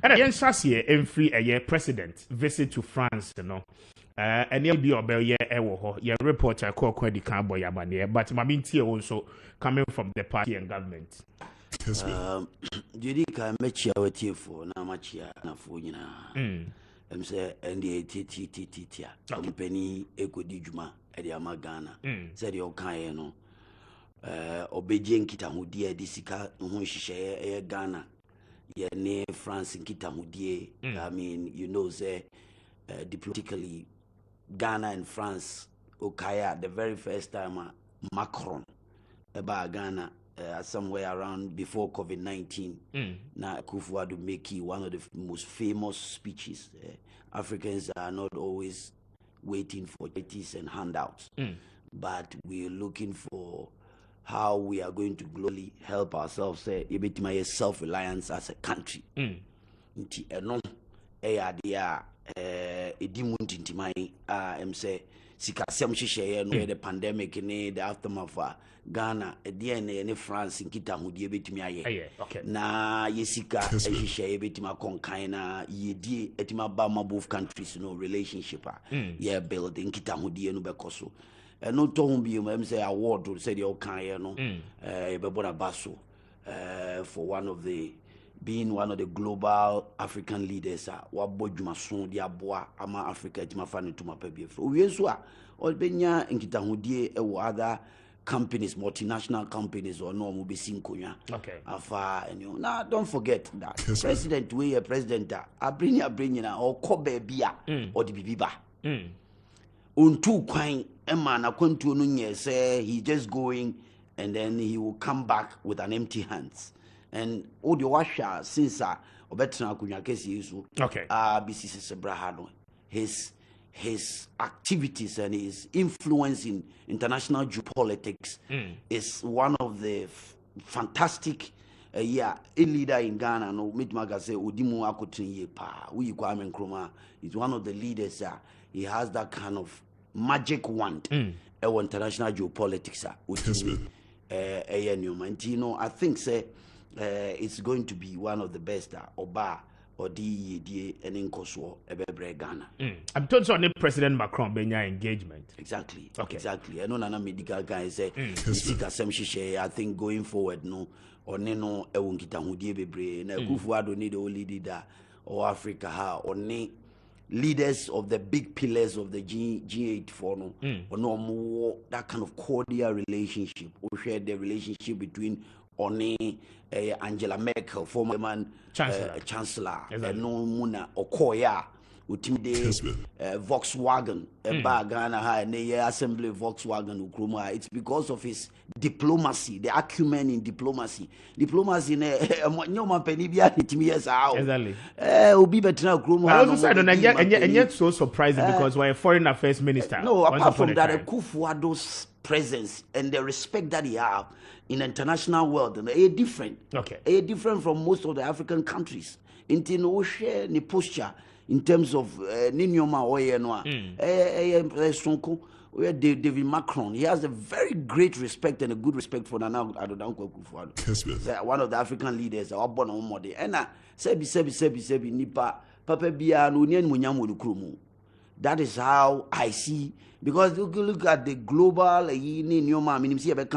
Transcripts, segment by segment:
And yen shasiye emfree a president visit to France, you know. And you'll be obey your reporter called Kwedi Cambo Yabane, but Maminti also coming from the party and government. Judika Mechia with you for Namachia Nafuina. Say NDA company Ekodijuma Ediama Ghana. Said your Kayano. Obedient Kitamudie, Disika, Hunshe, Ghana. Ye near France in Kitamudie. I mean, you know, say diplomatically. Ghana and France, Okaya, the very first time Macron about Ghana, somewhere around before COVID-19. Now, Kufuor make one of the most famous speeches. Africans are not always waiting for treaties and handouts, but we're looking for how we are going to globally help ourselves. My self-reliance as a country. Say Sikasem Shisha no the pandemic in the aftermath of Ghana, DNA France in Kita who be to me. Na Yesika Shisha betima conkaina ye etima bama both countries no relationship building Kita who no bekoso. No to be say award to say the Okaya no Bebona Basso for one of the being one of the global African leaders, Wabojuma Diaboa, Ama Africa, Timafani to Mapebia. We are all Benya and Kitahudie or other companies, multinational companies or no Mubisinkoya. Okay. Afa and you now don't forget that President we a president Abrinia or Kobe Bia or the Bibiba. Untu Quine Emma Nakuntu Nunye say he just going and then he will come back with an empty hands. And all the washer since Obetra Kunyakesi Isu, BCC Brahano, his activities and his influence in international geopolitics is one of the fantastic a leader in Ghana. No, Mitmagase Udimu Akotin Yepa, we Kwame Nkrumah is one of the leaders. He has that kind of magic wand international geopolitics. I think it's going to be one of the best Oba or DED and in Kosovo Ebebre Ghana. I'm told so President Macron Benya engagement. Exactly. Okay. Exactly. I know Nana medical guy say I think going forward no or neno ewunkita hudie bebre na Kufuor need the only leader or Africa ha or ne leaders of the big pillars of the G8 for no or no more that kind of cordial relationship or share the relationship between Oni Angela Merkel, former man Chancellor, no Muna Okoya, Utimide Volkswagen, Ghana High, Assembly Volkswagen Ukruma. It's because of his diplomacy, the acumen in diplomacy. Diplomacy in Nyoma Penibia, it means out. Exactly. Ubi Betra Ukruma. I also said, and yet so surprising because we're a foreign affairs minister. No, apart from that, Kufuor's presence and the respect that he have in the international world and are different. Okay. Are different from most of the African countries. In no share ni posture in terms of Ninyoma Oyenwa. David Macron, he has a very great respect and a good respect for Nana Adodanko Kufuor. One of the African leaders, our born on Mode. And sebi nipa papa bia no nyen munyamu lukrumu. That is how I see, because look at the global Nyoma minimum see about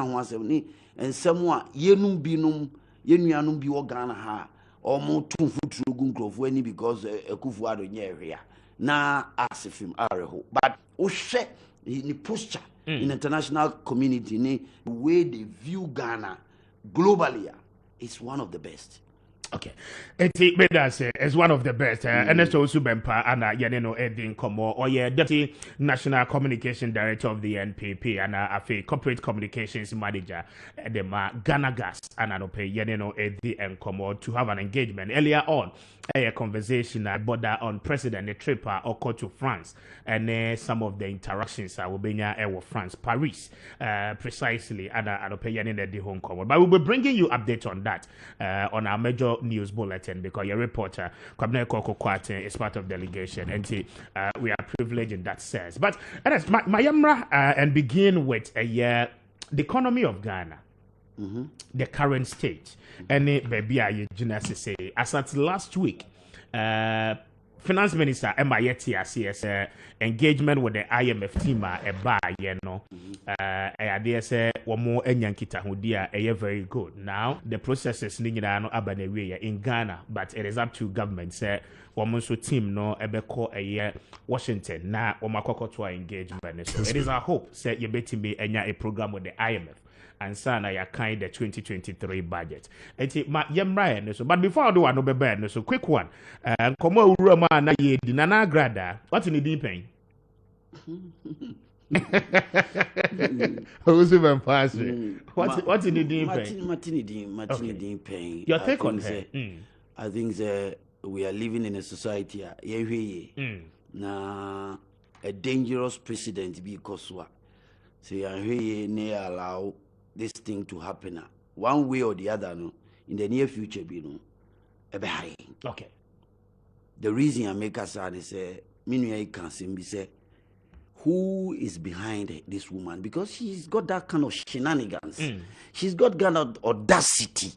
and someone yenum binum yenuanum bi Ghana ha or more two foot growth when because Kufuor area na asif him areho. But Oshe in the posture in international community, the way they view Ghana globally is one of the best. Okay, it's one of the best. Ernest Owusu Bempah and Yaneno Edin Komo, or Deputy National Communication Director of the NPP and a Corporate Communications Manager at the Ghana Gas and Yaneno Edin Komo to have an engagement earlier on. A conversation about that on President the trip occurred to France and some of the interactions will be near France, Paris, precisely and Yaneno the Hong Kong. But we'll be bringing you update on that on our major news bulletin because your reporter Kwame is part of delegation and we are privileged in that sense. But Ernest, Mayamra and begin with the economy of Ghana. The current state, and baby, I say as at last week, Finance Minister Emma Yeti engagement with the IMF team idea say one more enyankita hudia very good. Now the processes no abanewe in Ghana, but it is up to government say one so team no ebeko Washington na omakoko to engagement. So it is our hope say you beti me enya a program with the IMF. And sana ya kind the 2023 budget. But before I do another bad, so quick one. Come on, Roma na ye dinana grada. What's in the deep pain? Who's even passing? What's in the deep pain? Martini pain. Your take on her? I think we are living in a society na a dangerous precedent because what? So you near allow this thing to happen one way or the other no in the near future okay. The reason I make us sad is I can say who is behind this woman, because she's got that kind of shenanigans. She's got kind of audacity.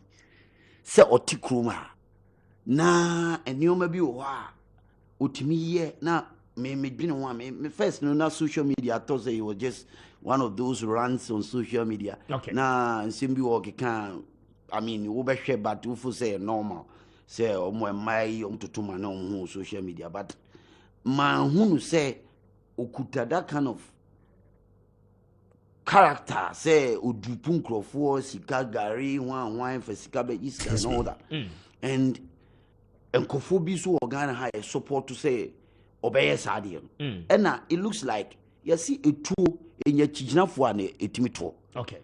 Say otikruma na enyo maybe utimi na me first no na social media. I thought it was just one of those rants on social media. Okay. Na nsimbi work can, I mean, share but you say normal. Say my tutuma no social media. But man who say ukuta that kind of character, say udupun crofo, sika gari, wine for sika be iska and all that. And kofobi so organ high support to say obey sadium. And now it looks like you see a two in your chijina etimito. Okay.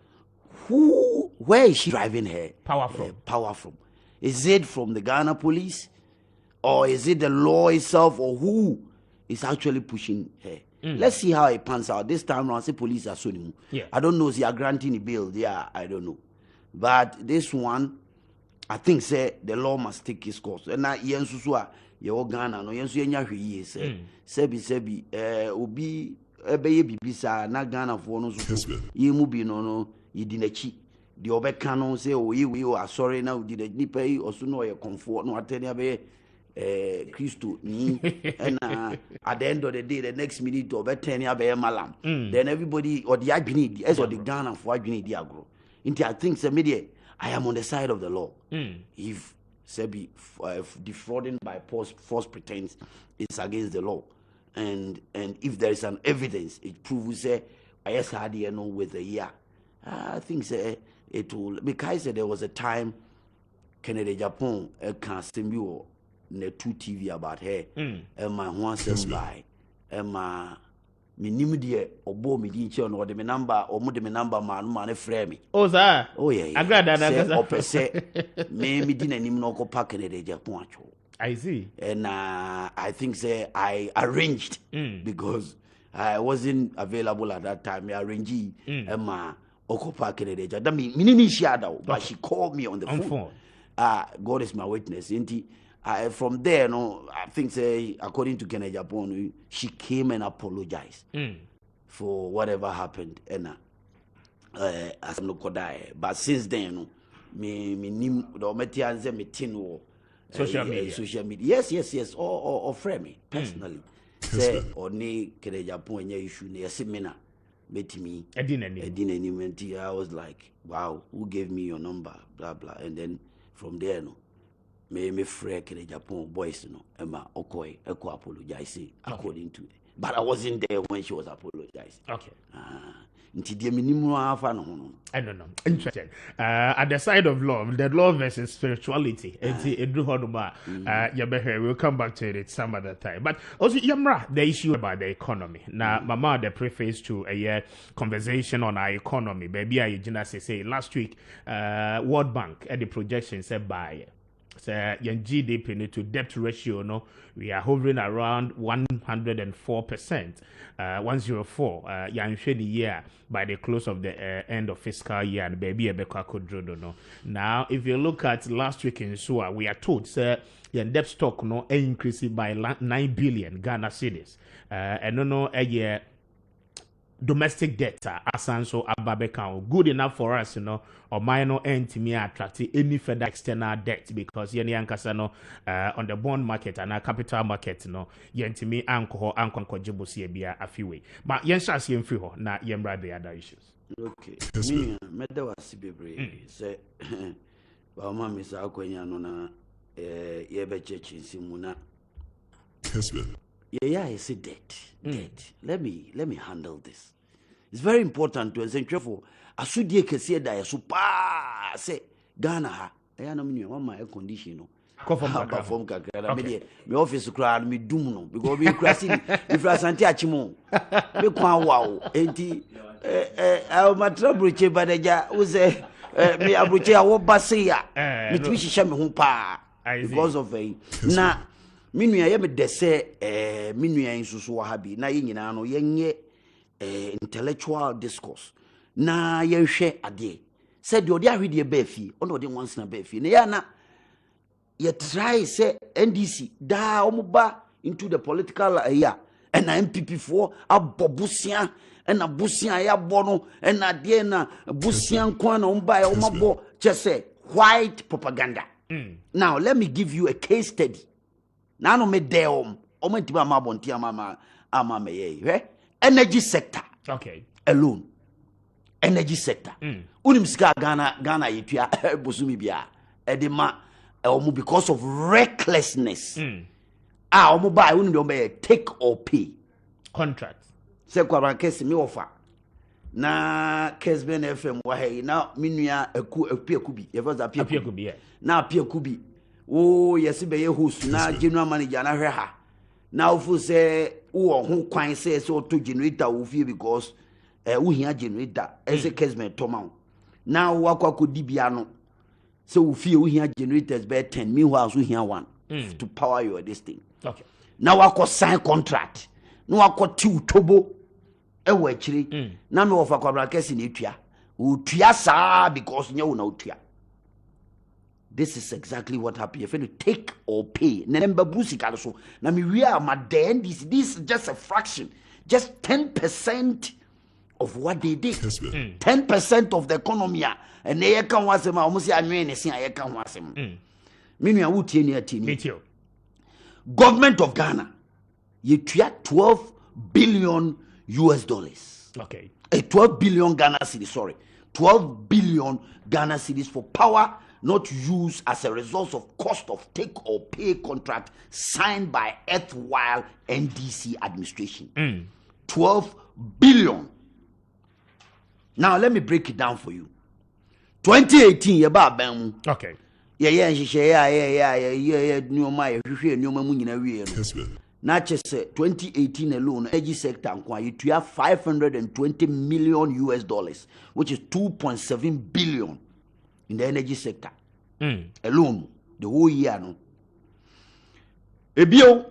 Where is she driving her power from? Power from? Is it from the Ghana police, or is it the law itself, or who is actually pushing her? Let's see how it pans out. This time around, say police are suing. Yeah. I don't know if they are granting a bail. Yeah, I don't know. But this one, I think say the law must take its course. And now yensusua ye Ghana no yensu yenya hwe say sebi obi ebeye bibisa na Ghana for no so ye mu bi no yidi nachi de obeka no say o ye we o sorry na odi de nipa yi oso no ye comfort no atene abe Christo ni and at the end of the day the next minute obetene abe malam then everybody or the adwini as or the Ghana for adwini di agro into I think say media I am on the side of the law. If Sebi defrauding by false pretense is against the law, and if there is an evidence, it proves say I had with a year. I think say it will, because there was a time Canada Japan can stimulate ne 2 TV about her and my one says by and minim de obo me di nche no de me number o mo de me number man frame me. Oh sir. Oh yeah. Agrada na kasa. Opese me di nanim no ko park ne de Japan acho. I see. And I think say I arranged because I wasn't available at that time. I arranged ma oko park ne de Japan. That me ni share but she called me on the phone. God is my witness. From there, no, I think say according to Kennedy Japan, she came and apologized for whatever happened, and as no could die. But since then, no, me the materials me tin social media. Yes, or frame me personally. Say only Kennedy Japan issue near seminar. Met me. I didn't. I was like, wow, who gave me your number? Blah blah, and then from there, no. Me frère que the Japan boys no Emma Okoy echo apologize according to it. But I wasn't there when she was apologizing. Okay. Nti de minimu afa no ho. I don't know. Interesting. At the side of love, the love versus spirituality. We'll come back to it some other time. But also, Yamra, the issue about the economy. Now, Mama, the preface to a conversation on our economy. Baby, I just say last week, World Bank at the projection said by. So, GDP to debt ratio, no, we are hovering around 104%, 104. The year by the close of the end of fiscal year, and baby no. Now, if you look at last week in SUA, we are told, sir, your debt stock no increasing by 9 billion Ghana cedis, and no a year. domestic debt asanso ababeka good enough for us, or minor end me attract any further external debt because yeni ankasa no on the bond market and capital market yentimi anko jibo si bia afiwe. But yensha si mfri ho na yembra the other issues. Okay. Me meda wasi bebre say ba mama sa akwanya no na ye be chechi simuna. Kessben. Yeah, I say debt. Let me handle this. It's very important to say careful. Asudie kese da yeso pa say Ghana ha. Eya na me one my condition no. Perform kakra. Me office kra me dum no because we krasi if asante achimo. Me kwan wow. Enti my trouble che badaja wo say me abroche awo base ya. Me twi hihye me ho pa because of na minua ye me dese minua nsusu wa habi na ye nyina no yenye intellectual discourse na ye hwe ade said odi ahwede ba fi ono odi once na ba fi na ya na ye try say NDC da omuba into the political area and NPP for abobusia and abusia ya bono and ade na busia nkwa na omba ya omabo just say white propaganda. Now let me give you a case study. Now no me deom omantiba mabonti ama me energy sector. Okay. Alone. Energy sector. Unim sika Ghana yitua bosumi bia edema omu because of recklessness. Omu buy unim do take or pay contract. Se kwa kesi me offer. Na Kessben FM wa he na minua Appiah Kubi. Ye was Appiah Kubi. Na Appiah Kubi. Oh, yes, be a host na general manager na hwe ha. Na ofu say wo ho kwan say so to generator wo fie because wo hia generator as a Kessben Tomau. Now wo akwa dibia no. So wo fie wo hia generators be 10 meanwhile wo hia one to power your this thing. Okay. Now akwa sign contract. No akwa ti utobo e wo akire. Na me wo fa kwabra kesi na etua. Wo tua sa because nya wo na utua. This is exactly what happened. If you take or pay, remember Busika so. Now we are my this is just a fraction, just 10% of what they did. 10% of the economy. And they can was them almost a million. I can was him. Meaning I would tell government of Ghana, you 12 billion US dollars. Okay. 12 billion Ghana cedis. Sorry, 12 billion Ghana cedis for power not used as a result of cost of take or pay contract signed by erstwhile NDC administration. 12 billion. Now let me break it down for you. 2018 okay. Yeah. Not just 2018 alone, energy sector you have 520 million US dollars, which is 2.7 billion. In the energy sector alone, the whole year no. Ebio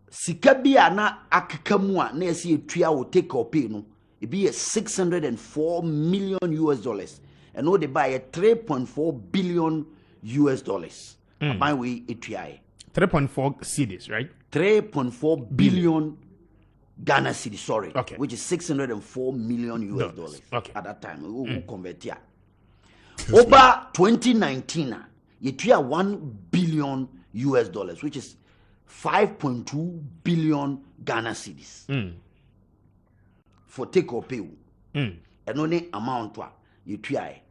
sika bia na akakamua na esi etua will take or pay no. It be 604 million US dollars, and no they buy a 3.4 billion US dollars. By way etua 3.4 cedis, right? 3.4 billion Ghana cedis, sorry, okay, which is 604 million US dollars at that time. We will convert here. Over 2019, you 1 billion US dollars, which is 5.2 billion Ghana cedis for take or pay. And only amount you try.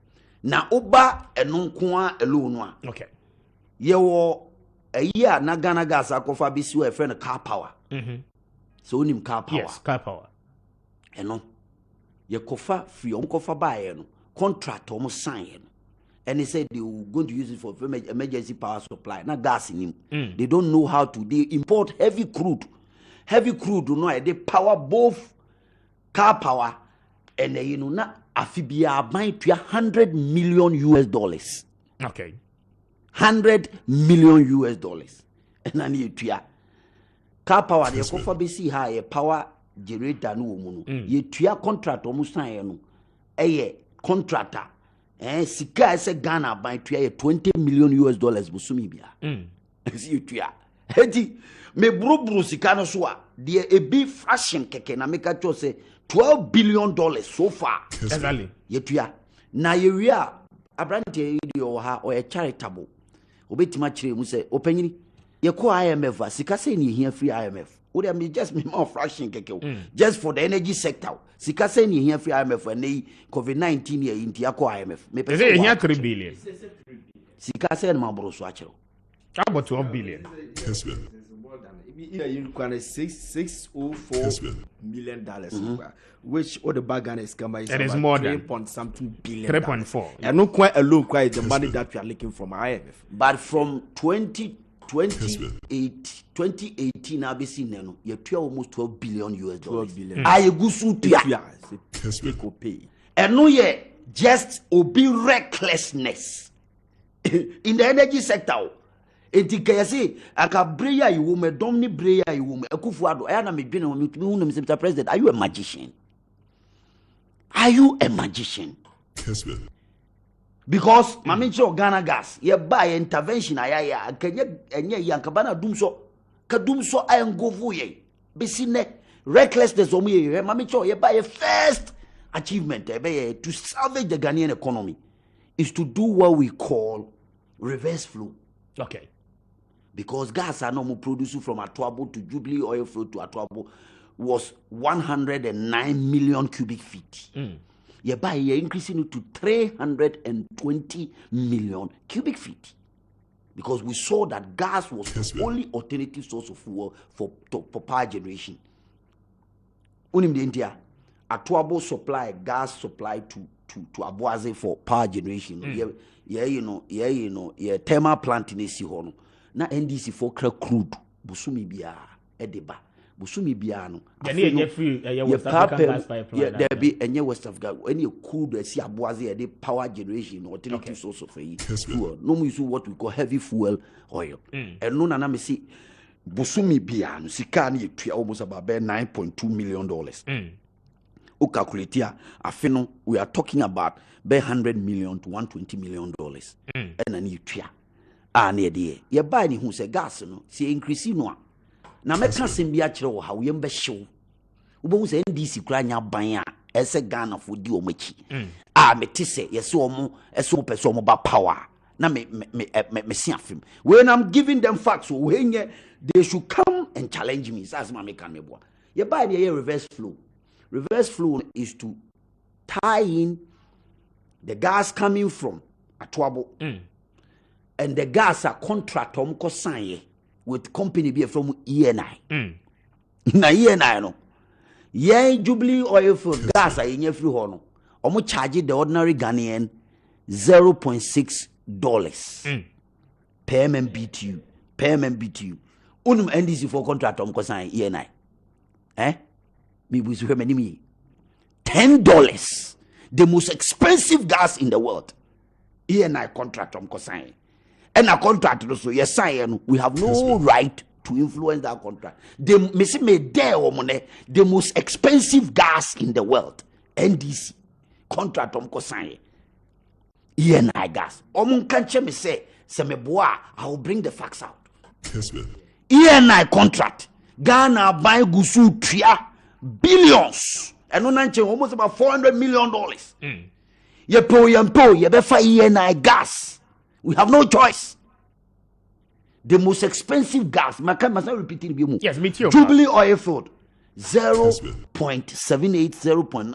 Now, Oba and non alone. Okay. You a year na Ghana gas akofa bisu a friend car power. So unim car power. Yes, car power. And no, you kofa free kofa buy no. Contract almost signed, and they said they were going to use it for emergency power supply. Not gas in him. They don't know how to. They import heavy crude. Heavy crude, you know, they power both car power and you know, not Appiah buying to 100 million US dollars. Okay, 100 million US dollars, and I need to car power. They go for BC high power generator no woman. You to contract almost signed no. Contractor sika ese Ghana by 20 million US dollars busumi bia see you tua edi me brubru sika no so a de e bi fashion keke na make cho say $12 billion so far. Exactly. Yetua. Na yeria abrante video ha or charitable. Obetima chire mu say opanyini ye ko IMF sika say ni here free IMF. Would have just me more fraction keke. Just for the energy sector. Sika say ni here free IMF and COVID-19 year into IMF. Me Is it here 3 billion? Sika say na mabro so achero. How about 12 billion? Kessben. You can $604 million, which all the bargain is coming. It is more than 3.something billion. 3.4. And not quite alone, quite the money that we are looking from IMF. But from 2018, ABC Nano, you pay almost $12 billion US dollars. 12 billion. I gusu pay. And no, yeah, just obi recklessness in the energy sector. Enti kayase aka breya iwo me domni breya iwo me Akufo-Addo aya na me dwene ho me Mr. President, are you a magician? Are you a magician? Kessben. Because mama nche Ghana gas ye buy intervention aya kenye enye yankabana dumso ka dumso ayengovu ye besi ne recklessness omu ye mama nche ye buy first achievement to salvage the Ghanaian economy is to do what we call reverse flow. Okay. Because gas are normal produced from Atuabo to Jubilee oil field to Atuabo was 109 million cubic feet. You're increasing it to 320 million cubic feet. Because we saw that gas was the only alternative source of fuel for power generation. Unim the India, Atuabo supply gas supply to Aboise for power generation. Yeah, thermal plant in Sihono. Na NDC for crude busumi bia edeba busumi bia no any free West African gas pipeline. Yeah, there be any West Africa any crude see Aboise the power generation alternative source of fuel. No we use what we call heavy fuel oil. And no na me see busumi bia no sika na yetua almost about $9.2 million. O calculate here afeno we are talking about $100 million to $120 million. And an yetua near the ye buy ni who say gas no see increase no na meka sembia kire wo ha we mbe hyew wo say NDC kura nya ban a ese Ghana for di omachi meti say yesi omo ese opese omo ba power na me see afim when I'm giving them facts so when they should come and challenge me as ma make me boa ye buy the reverse flow is to tie in the gas coming from Atuabo and the gas are contract sign with company be from ENI. Na ENI no. Ye Jubilee oil for gas are in free hono. Charge the ordinary Ghanaian $0.6 per MMBTU. Unum NDC for contract sign ENI. Me was me $10. The most expensive gas in the world. ENI contract sign. And a contract so yes we have no right to influence that contract. The the most expensive gas in the world. NDC contract sign. ENI gas. Can't me say me boa I will bring the facts out. ENI contract. Ghana buy gusu tria billions. And almost about $400 million. Ye befa ENI gas. We have no choice. The most expensive gas, must not repeat it. Yes, me too. Jubilee oil field, 0.78,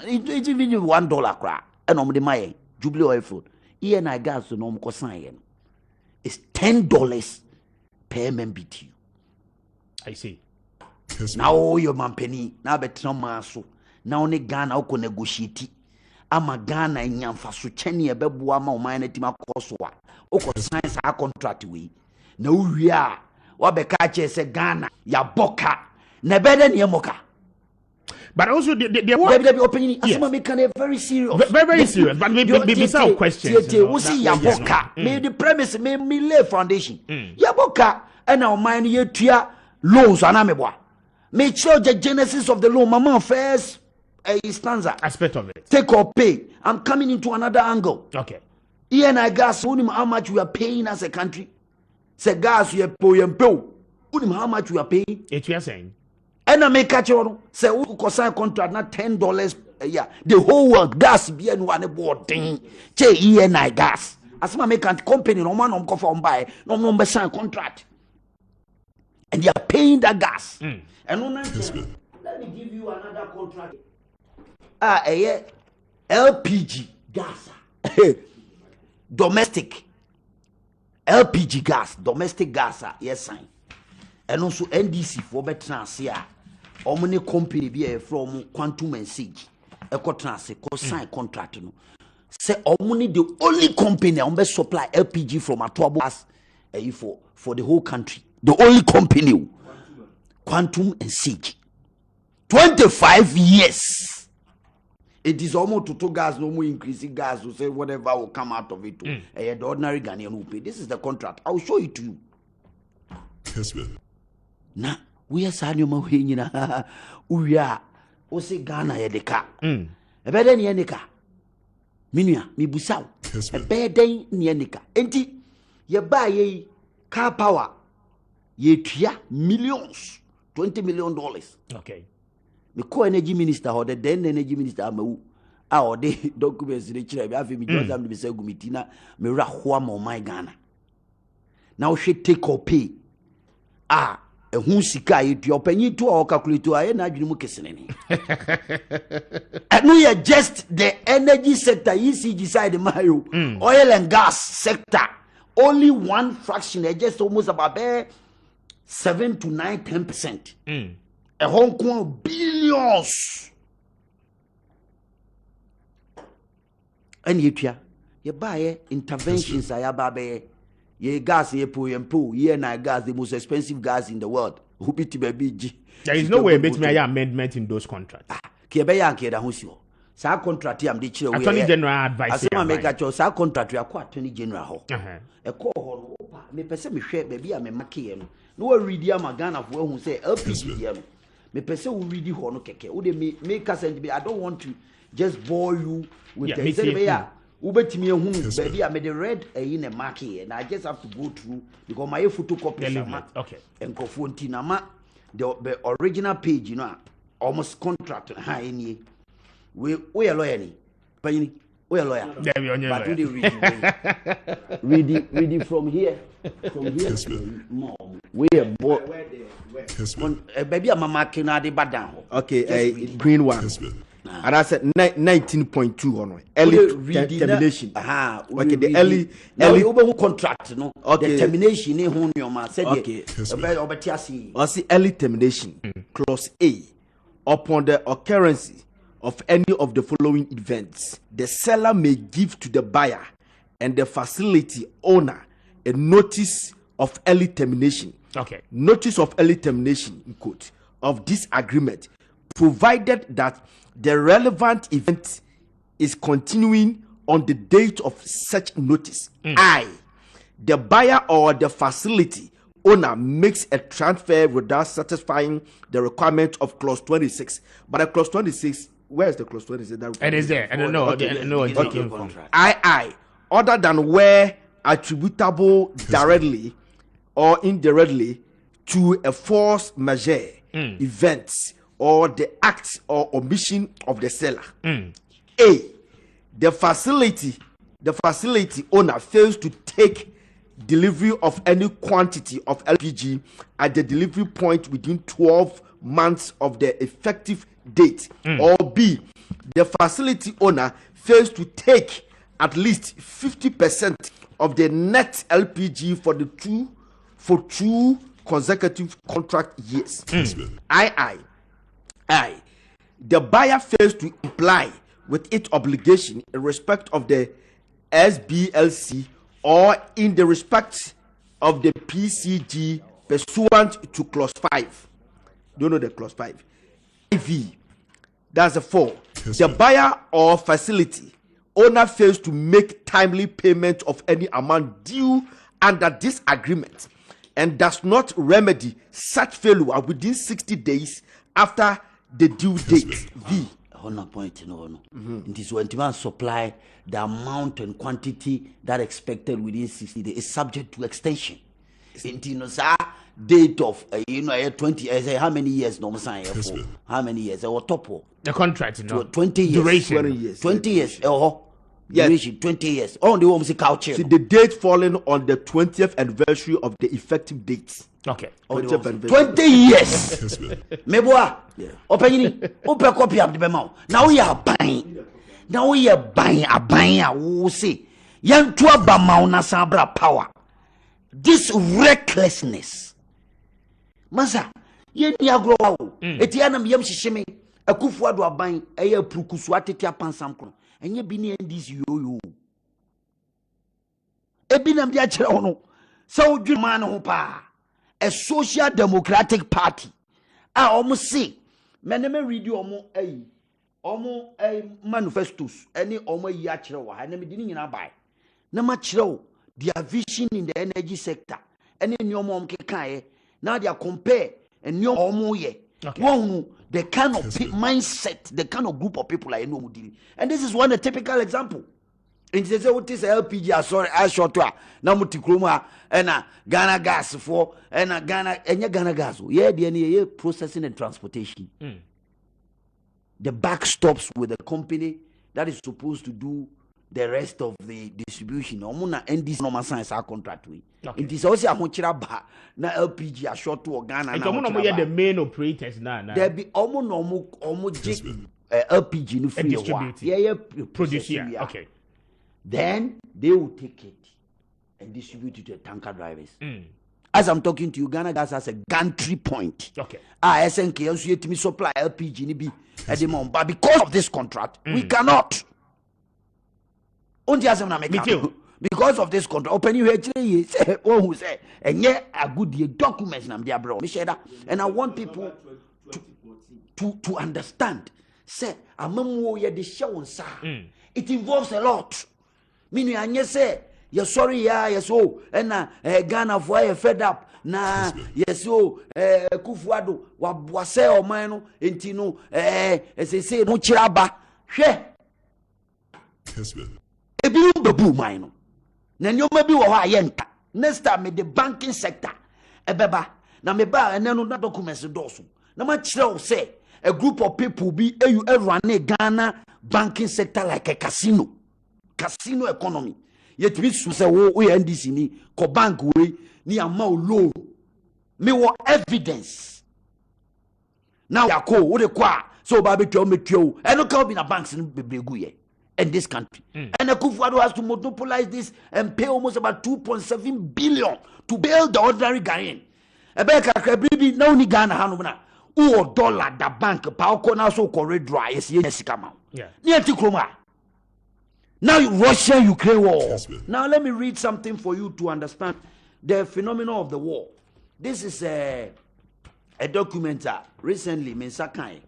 it's even $1 crack. And on the my Jubilee oil field, ENI gas to no more sign. It's $10 per MMBTU. I see. Now your man penny, now bet no maso. Now ne Ghana ko negotiate. Ama Ghana nyamfa so chene ebebo ama o man na tima koso a oko sign sa contract we na uwie a wa be ka che se Ghana ya boka na bede ne moka. But also the opinion asema me can very serious. Very serious. But be some questions. We see ya boka. Me the premise me lay foundation. Ya boka and our mind ye tua loans anameboa. Me show the genesis of the loan mama first stanza aspect of it. Take or pay. I'm coming into another angle. Okay. ENI gas, how much we are paying as a country? Say gas, you are paying. How much we are paying? It you are saying. And I make catch on say who sign contract not $10 a year. The whole world gas be and one board thing. Che ENI gas. As my make company no man on for buy no sign contract. And they are paying that gas. And on let me give you another contract. LPG gas. Domestic LPG gas, domestic gas, yes, sign. And also NDC for better here. Omni company be from Quantum and Siege. Eco trans, sign contract. No. Say Omni the only company on best supply LPG from a gas for the whole country. The only company. Quantum and Siege. 25 years. It is almost total gas, no more increasing gas to say whatever will come out of it. The ordinary Ghanaian will pay. This is the contract. I will show it to you. Kessben. Now, we are Sanyo Mahina. We are Ose Ghana Yedeka. A better Yanika. Minia, mi busau. A better Yanika. Enti, ye buy ye car power. Ye tria millions. $20 million. Okay. The co-energy minister or the then energy minister or the documents in the church have me just have to be say gumitina me rahwa mo my Ghana. Now she take or pay. Who sika it your penny to our calculator I na adwene mu kesene. And we are just the energy sector ECG side mayo oil and gas sector only one fraction just almost about 7 to 9 10%. A Hong Kong billions. And you buy interventions. I buy ye gas, ye po, ye na gas, the most expensive gas in the world. There is no way between amendment in those contracts. Kiebaya Keda Husio. Sa contract am the chair. Attorney General advice. As I make a choice, our contract we are quite Attorney General. A call me person me share baby am a makian. No read my Ghana for who say LPG. Me person will read you hono keke. Would they make us and be? I don't want to just bore you with the say Ubetimi who baby I made the red in a market and I just have to go through because my photocopy okay. And Kofontinama the original page, you know, almost contract high in we are lawyer. We are lawyer. But read it from here. From here. We are both. Baby, I'm marking the bad down. Okay, green one. And I said 19.2 on early termination. Okay, the early contract, no. Okay, the termination. Okay, I see early termination. Clause A. Upon the occurrence of any of the following events, the seller may give to the buyer and the facility owner a notice of early termination. Okay. Notice of early termination, in quote, of this agreement, provided that the relevant event is continuing on the date of such notice. I, the buyer or the facility owner makes a transfer without satisfying the requirement of clause 26. But at clause 26, where is the clause 26? It is there. I don't know. I, other than where attributable directly or indirectly to a force majeure events or the act or omission of the seller. A, the facility owner fails to take delivery of any quantity of LPG at the delivery point within 12 months of the effective date. Or B, the facility owner fails to take at least 50% of the net LPG for two consecutive contract years. I, the buyer fails to comply with its obligation in respect of the SBLC or in the respect of the PCG pursuant to clause 5. Don't know the clause 5. IV, that's a 4. The buyer or facility owner fails to make timely payment of any amount due under this agreement and does not remedy such failure within 60 days after the due date. V. On a point, it is when demand supply the amount and quantity that expected within 60 days is subject to extension. date of 20 years. How many years no sign for? How many years? Or top the contract, 20 years. Duration. 20 years. Duration 20 years. Oh, the one culture. See the date falling on the 20th anniversary of the effective date. Okay. 20th anniversary. 20 years. Meboa. Open copy of the memo. Now we are buying. Now we are buying a buying. See, young to a bamauna sabra power. This recklessness. Masa, ye ni agro. Etiana miyam shishime. Akufu adu abayin. Eye prukusu atete apansam kono. Enye bini endis yo. Ebinam dia chere hono. So dwuma no pa. A social democratic party. Omo say, meneme read omo manifestos. Any omo yi a chere wa. Na me dini nyina bai. Na ma chere their vision in the energy sector. Any nyom kekaye. Now they are compare and nyom omo ye. The kind of mindset, the kind of group of people I know. And this is one a typical example. And they say what is LPG? Sorry, I short to now Mutikroma and Ghana gas for and Ghana gas. Yeah, the processing and transportation. The back stops with the company that is supposed to do the rest of the distribution. Omuna end this normal science our contract with. It is also a honchira ba na LPG a short to Ghana. And omo the main operators na. There be omo LPG no free distribute. Yeah, producer. Okay. Then they will take it and distribute it to the tanker drivers. As I'm talking to you, Ghana Gas has a gantry point. Okay. SNK also yet me supply LPG ni bi at the moment, but because of this contract, we cannot. Because of this contract, open you actually say, oh, who say, and yeah, a good documents nam dia bro. And I want people to understand. Say, amamu ye the show sa. It involves a lot. Meaning, I say, you're sorry, yes, oh, and Ghana for you fed up. Na yes, oh, Kufuado, wase or mano, intino, as they say, no chiraba. She. Kessben. Ebi bebu mine. Na nyoma bi wo ha yenta. Next time me the banking sector ebeba na me ba enenu na documents doso. Na ma kire say a group of people be run Ghana banking sector like a casino. Casino economy. Yet we say we NDC ni ko bank we ni ama loan. Me wo evidence. Now ya ko wo de kwa so ba betwa metwa. E no ka obi na banks ni bebregu ye. In this country. And Kufuado has to monopolize this and pay almost about 2.7 billion to bail the ordinary Ghanaian. Ebeka krebibi na uni Ghana hanumna. Uo dollar da bank pa okona so correct dry yes yesikama. Yeah. Nieti kroma. Now Russia Ukraine war. Now let me read something for you to understand the phenomenon of the war. This is a document recently Mensakai.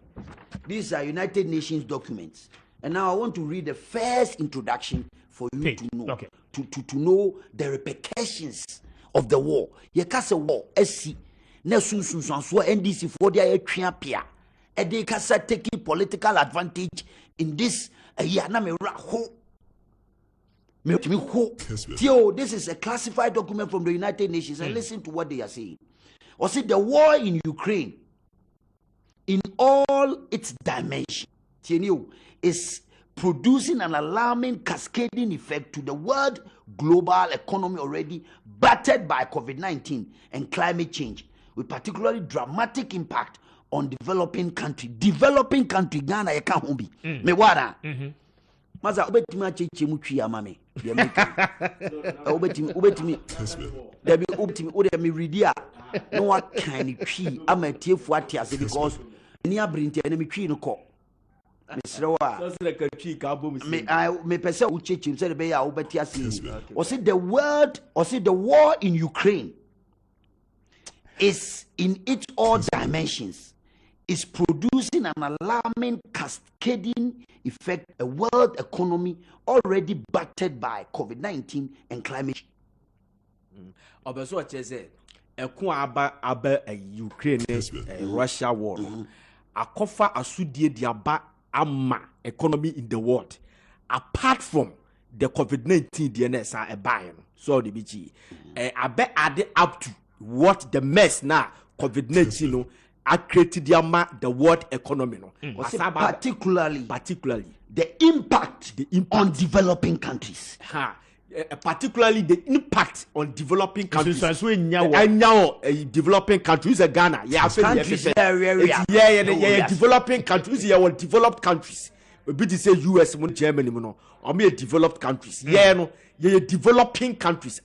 These are United Nations documents. And now I want to read the first introduction for you to know, to know the repercussions of the war. Ye kase war, SC, ne sunsun so NDC for their Appiah, and they kase taking political advantage in this year. Na me ra ho, me ho. Theo, this is a classified document from the United Nations, and listen to what they are saying. Or see the war in Ukraine, in all its dimensions. Is producing an alarming cascading effect to the world global economy already battered by COVID-19 and climate change, with particularly dramatic impact on developing country. Developing country, Ghana, can't be. Me wada. Maza, ubetima cheche mutwi ya mame. Ubetimi. Debi ubetimi. Udemi ridia. No what kind of tree. I'm a tear for what because near Brinty enemy tree no call. Me pesa uchechi said be ya obetiasi. Or say the word, or say the war in Ukraine is in its all dimensions is producing an alarming cascading effect a world economy already battered by COVID-19 and climate change. Obeso cheze ekun aba Ukraine Russia war. Akofa asudie diaba ama economy in the world apart from the COVID-19 DNS a buy so the BG abe add up to what the mess now COVID-19 no created the world economy no. Particularly the impact on developing countries. Particularly the impact on developing countries. Developing countries, Ghana. Developing countries. Developed countries. We say US, Germany, no. Or me developed countries. Developing countries.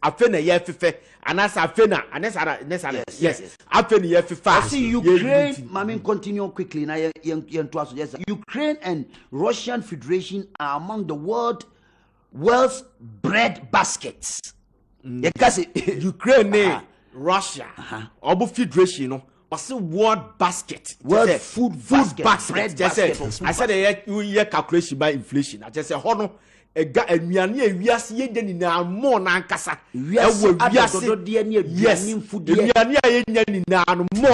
Yes. I see Ukraine. Continue quickly. Ukraine and Russian Federation are among the world's bread baskets. Ukraine, Russia, Obu Federation, no. World basket. World food basket. Bread basket. I said a calculation by inflation. I just said, hono. More nankasa. Yes. More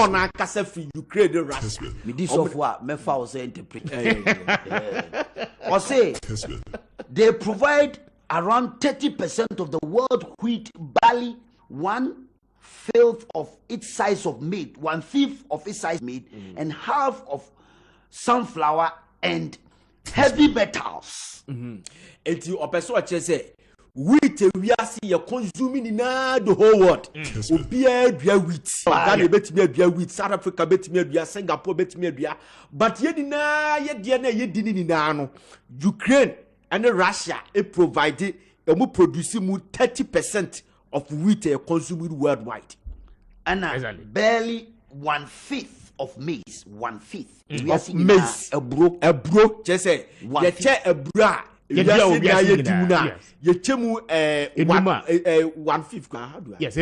nankasa for Ukraine Russia. This of what me also interpret. Or say they provide around 30% of the world wheat, barley, 1/5 of its size of meat, 1/5 of its size meat, and half of sunflower and heavy metals. And you also say wheat we are see consuming in the whole world. Beer wheat. Ghana bet me wheat. South Africa bet me Singapore bet me but Ukraine and Russia provided producing 30% of wheat consuming worldwide. And barely 1/5 of maize. 1/5 of maize. A bro. Just say a bra. Yes. 1/5. Yes,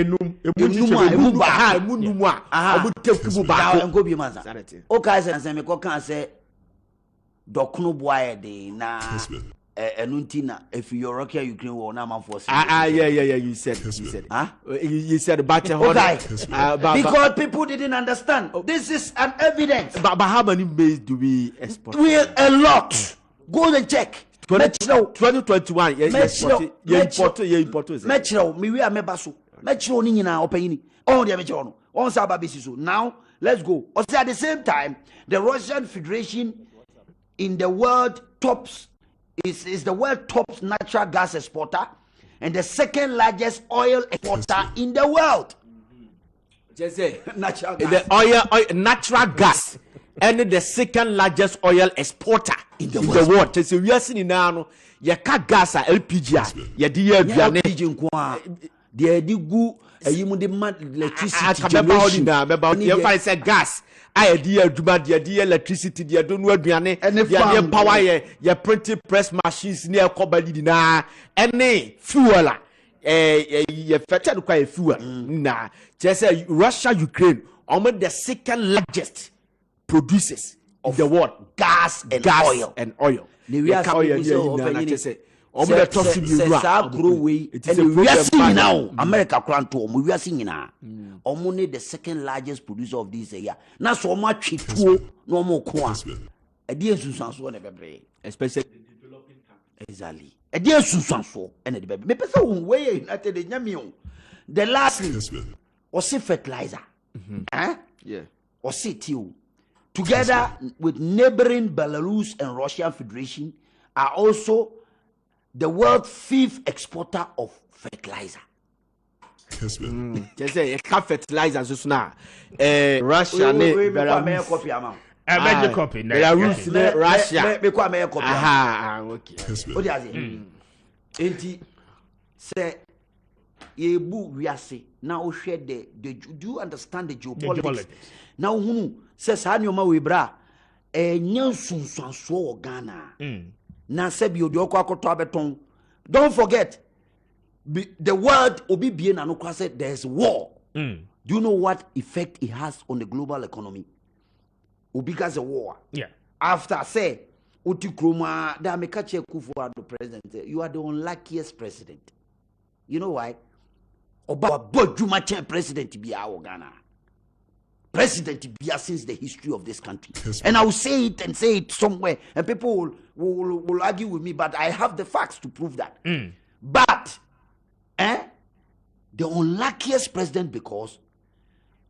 Enuntina, if you're okay, Ukraine will not force. You said. You said because people didn't understand. This is an evidence. But how many maize do we export? We a lot. Go and check. 2021. Now let's go. Also at the same time, the Russian Federation in the world is the world top natural gas exporter and the second largest oil exporter in the world. Just say natural gas and the second largest oil exporter in the world. So we are seeing now ya ka gas LPG ya di ya aduane they digu ayimu de electricity say gas I di aduma di electricity di do no aduane di power ya printing press machines near kobali di na ene fuel ya fetch kwa fuel na just say Russia Ukraine almost the second largest producers of the world gas and oil. We are now America kranto we are seeing now only the second largest producer of this year na so much tuo no mo ko a e dey sunsanso na bebre especially developing countries exactly e dey sunsanso na de bebre me pese won we united the nyame o the last was fertilizer or CTO together with neighboring Belarus and Russian Federation are also the world's 5th exporter of fertilizer. Just say fertilizer so now. Russia Belarus copy. Belarus Russia. Okay. What do you say? Enti say yebu wiase now share the do you understand the geopolitics? Now hunu says hanyoma we bra enyan sunsanso Ghana. Na sebi odioko akoto abeton. Don't forget the word obi na no said there's war. Do you know what effect it has on the global economy? Because a war. Yeah. After say Utikroma da mekache Kufuor president, you are the unluckiest president. You know why? Oba Bojumache president be our Ghana. President Appiah since the history of this country. And I will say it somewhere, and people will argue with me, but I have the facts to prove that. But the unluckiest president because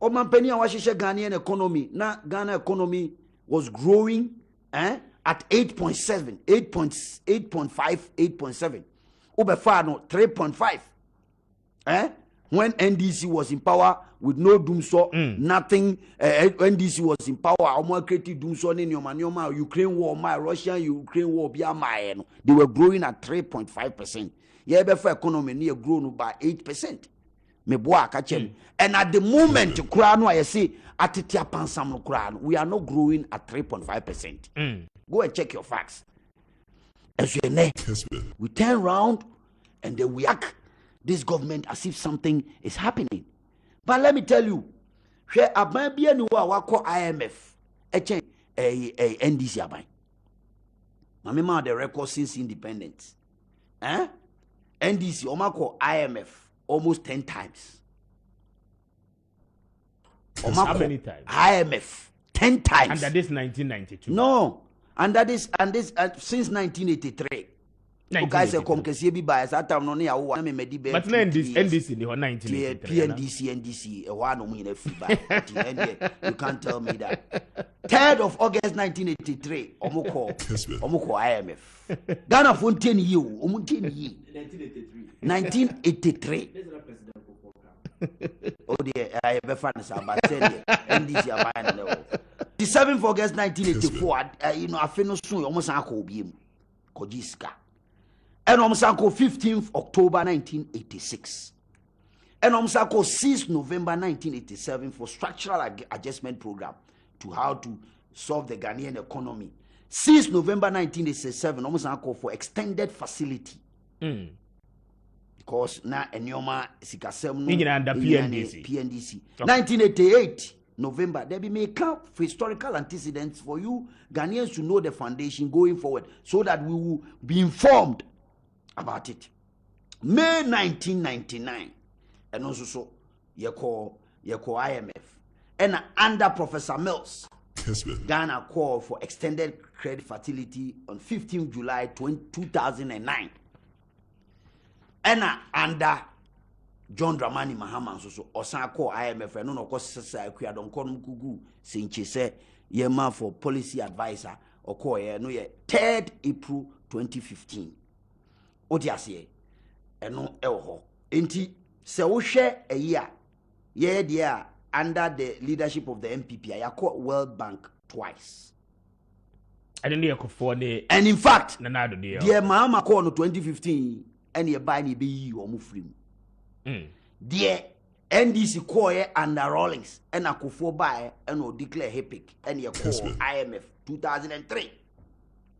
Omampeni a wahyehyɛ Ghanaian economy. Na Ghana economy was growing at 8.7, 8.5, 8.7. Obefa no 3.5. When NDC was in power with no doomso, nothing. NDC was in power. Omo created doomso in your Ukraine war, my Russia-Ukraine war, they were growing at 3.5%. Yeah, before economy near grown by 8%. And at the moment, I say at the we are not growing at 3.5%. Go and check your facts. As you know, we turn around and then we act this government as if something is happening. But let me tell you, where Abambia nu wako IMF, NDC abai. Mamema the record since independence. NDC omako IMF almost 10 times. How many times? IMF 10 times. And that is 1992. No, and that is since 1983. Guys say come kesi bi bias that time no na wo na me medi be. But NDC in the 1983. NDC e wa no mu ina free by. You can't tell me that. 3rd of August 1983 omoko IMF. Ghana for 10 years, 1983. Oh dear, I have a fan about 10 years. NDC are the 7th of August 1984, I feel soon almost uncle Bim Kojiska. And almost uncle 15th October 1986. And almost uncle 6th November 1987 for structural adjustment program to how to solve the Ghanaian economy. 6th November 1987, almost uncle for extended facility. Because now Enyoma Sikasem under PNDC. Okay. 1988 November, there be make up for historical antecedents for you Ghanaians to know the foundation going forward so that we will be informed about it. May 1999, and also so you call IMF, and under Professor Mills, Ghana called for extended credit facility on 15th July 2009. And under John Dramani Mahama so Osako IMF and no cost society don't come kugu since say yema for policy advisor or call no 3rd April 2015. Otiase and no elho. Enti se wo share a year there under the leadership of the NPP I call World Bank twice. I didn't hear for the and in fact dear Mahama call no 2015 and you buy ni be you or move free. The NDC call under Rawlings and a kufo buy and no declare HEPIC and you call IMF 2003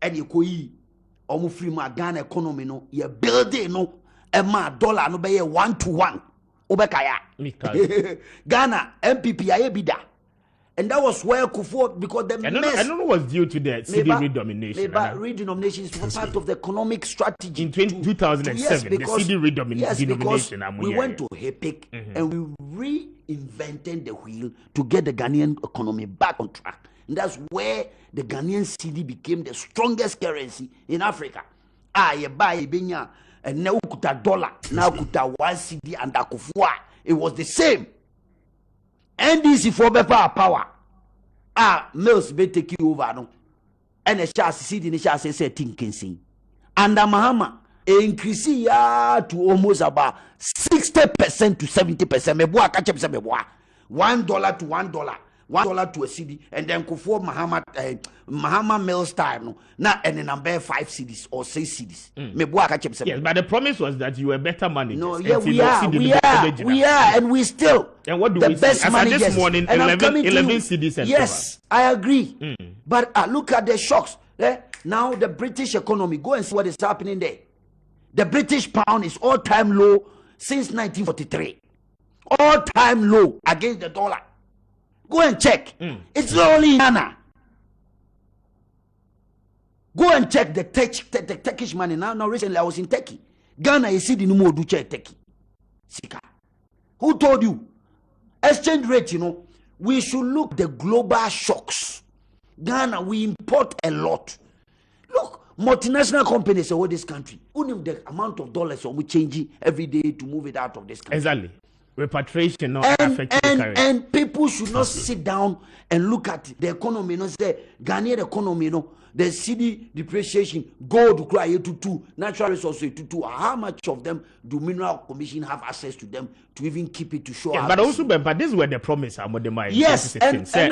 and you call or move free my Ghana economy no you building no a ma dollar no be 1-to-1 obekaya Ghana NPP aye bida. And that was where Kufo, because the I don't know what's due to the CD redomination. But redenomination is part of the economic strategy. In 2007, yes, because, the CD redenomination. We went to HEPIC and we reinvented the wheel to get the Ghanaian economy back on track. And that's where the Ghanaian CD became the strongest currency in Africa. You buy a benya and now kuta dollar, now kuta 1 CD and Akufua. It was the same. NDC for Bempah power. Mills be take you over no. And the shall see the shall say thinking. And Mahama increase ya to almost about 60% to 70%. Me boa catch up me boa. $1 to $1. $1 to a CD, and then Kufo Mahama Mills time no now and then number 5 CDs or 6 CDs. Me boa catch up. Yes, but the promise was that you were better managers. No, yeah, we are, and we still. And what do the we best see? As this morning, 11 CDs. Yes, I agree. But look at the shocks. Now the British economy. Go and see what is happening there. The British pound is all-time low since 1943. All-time low against the dollar. Go and check. It's not only in Ghana. Go and check the Turkish money. Now recently I was in Turkey. Ghana is the no more do check Turkey. Sika. Who told you? Exchange rate, we should look the global shocks. Ghana, we import a lot. Look, multinational companies over this country. Only the amount of dollars we change every day to move it out of this country. Exactly. repatriation not affect and people should not sit down and look at the economy. No, say Ghanaian economy. No, the city depreciation, gold cry to 2, natural resources to 2. How much of them do Mineral Commission have access to them to even keep it to show? Yeah, but also, but this is where the promise are more than my yes, and so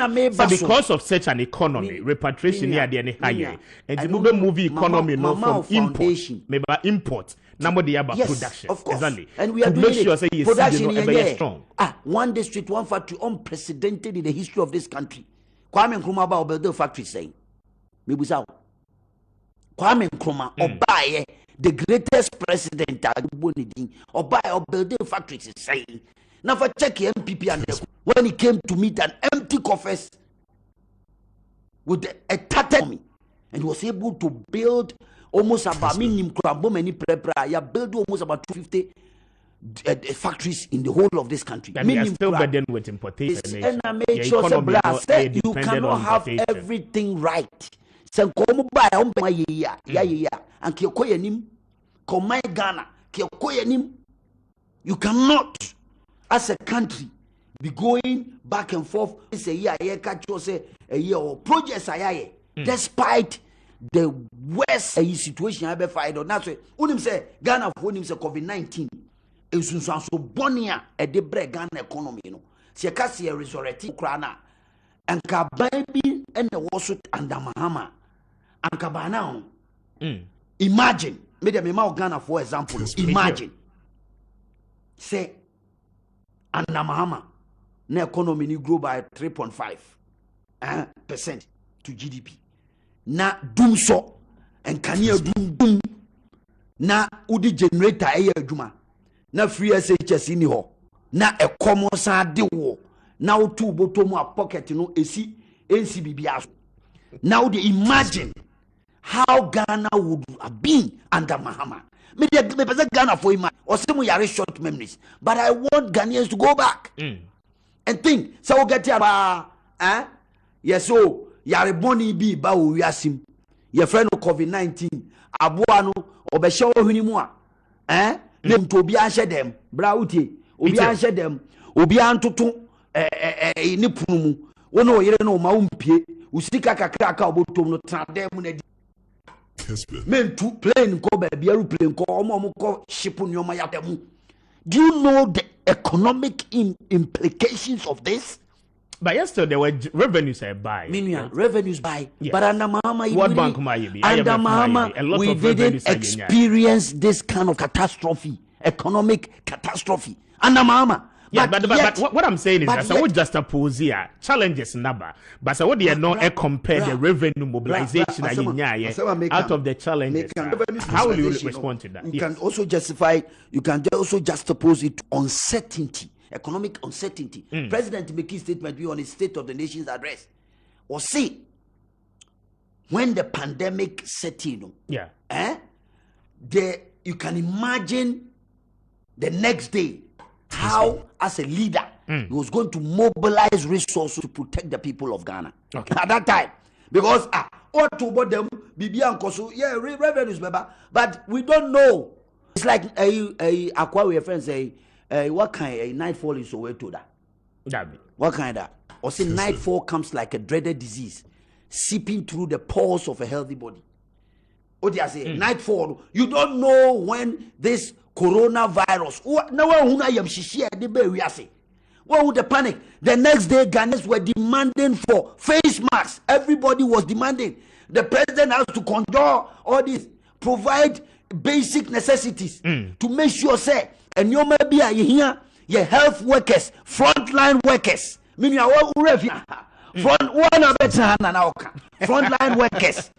because of such an economy, repatriation here the higher, and the movie economy no from import, maybe import. Number the about production, of course, exactly. And we are doing sure production very strong. One district, one factory, unprecedented in the history of this country. Kwame Nkrumah about build factory saying, maybe so. Kwame Nkrumah Obaye, the greatest president or build factories is saying. Now for check NPP and when he came to meet an empty coffers with a tattered, and was able to build almost about many build almost about 250 factories in the whole of this country. And we are still burdened with importation. And I made sure say you cannot have everything right. And Ghana, you cannot, as a country, be going back and forth. It's a year, a year or projects despite the worst situation I ever find on. That's why unim say Ghana for unim say COVID-19 is so bonia a debre Ghana economy no. Se ka se resurrect krana anka baby and the wasut under Mahama anka bana. Imagine me dem ma Ghana for example. Imagine say under Mahama na economy ni grow by 3.5% to GDP. Na doom so and can you doom na udi generator adwuma na free SHS ni ho na e common sa de wo na utu botom a pocket no esi NCBB aso. Now they imagine how Ghana would have been under Mahama. Me person Ghana for him or some yare short memories, but I want Ghanaians to go back and think so we get here yes so yare boni bi ba wo wiasim ye friend COVID-19 aboa no obehye ohuni mu a ne mto obi anhye dem bra utie obi anhye dem obi antoto ni punu mu wo no yere no ma umpie usika kakra ka obotom no tradem na Kessben. Men to plane ko ba bi aeroplane ko omo ko ship nyoma ya dem. Do you know the economic implications of this? But yesterday there were revenues by. Meaning revenues by. Yes. But under Mahama, World Bank under Mahama, we didn't experience this kind of catastrophe, economic catastrophe. Under Mahama. Yeah, but what I'm saying is that I would just oppose here challenges number, but so what they are not compare the revenue mobilization out of the challenges. How will you respond to that? You can also justify. You can also juxtapose it to uncertainty. Economic uncertainty. President make his statement on his State of the Nation's address. Or say, when the pandemic set in, you can imagine the next day how, as a leader, he was going to mobilize resources to protect the people of Ghana. Okay. At that time, because what to about them, revenues, but we don't know. It's like a friend say. What kind of nightfall is over to that? What kind of that? Or say nightfall comes like a dreaded disease, seeping through the pores of a healthy body. What do you say? Nightfall. You don't know when this coronavirus. No one who I am share the baby. What would the panic? The next day, Ghanaians were demanding for face masks. Everybody was demanding. The president has to control all this, provide basic necessities to make sure say. And you may be here, your health workers, frontline workers. Meaning, frontline workers.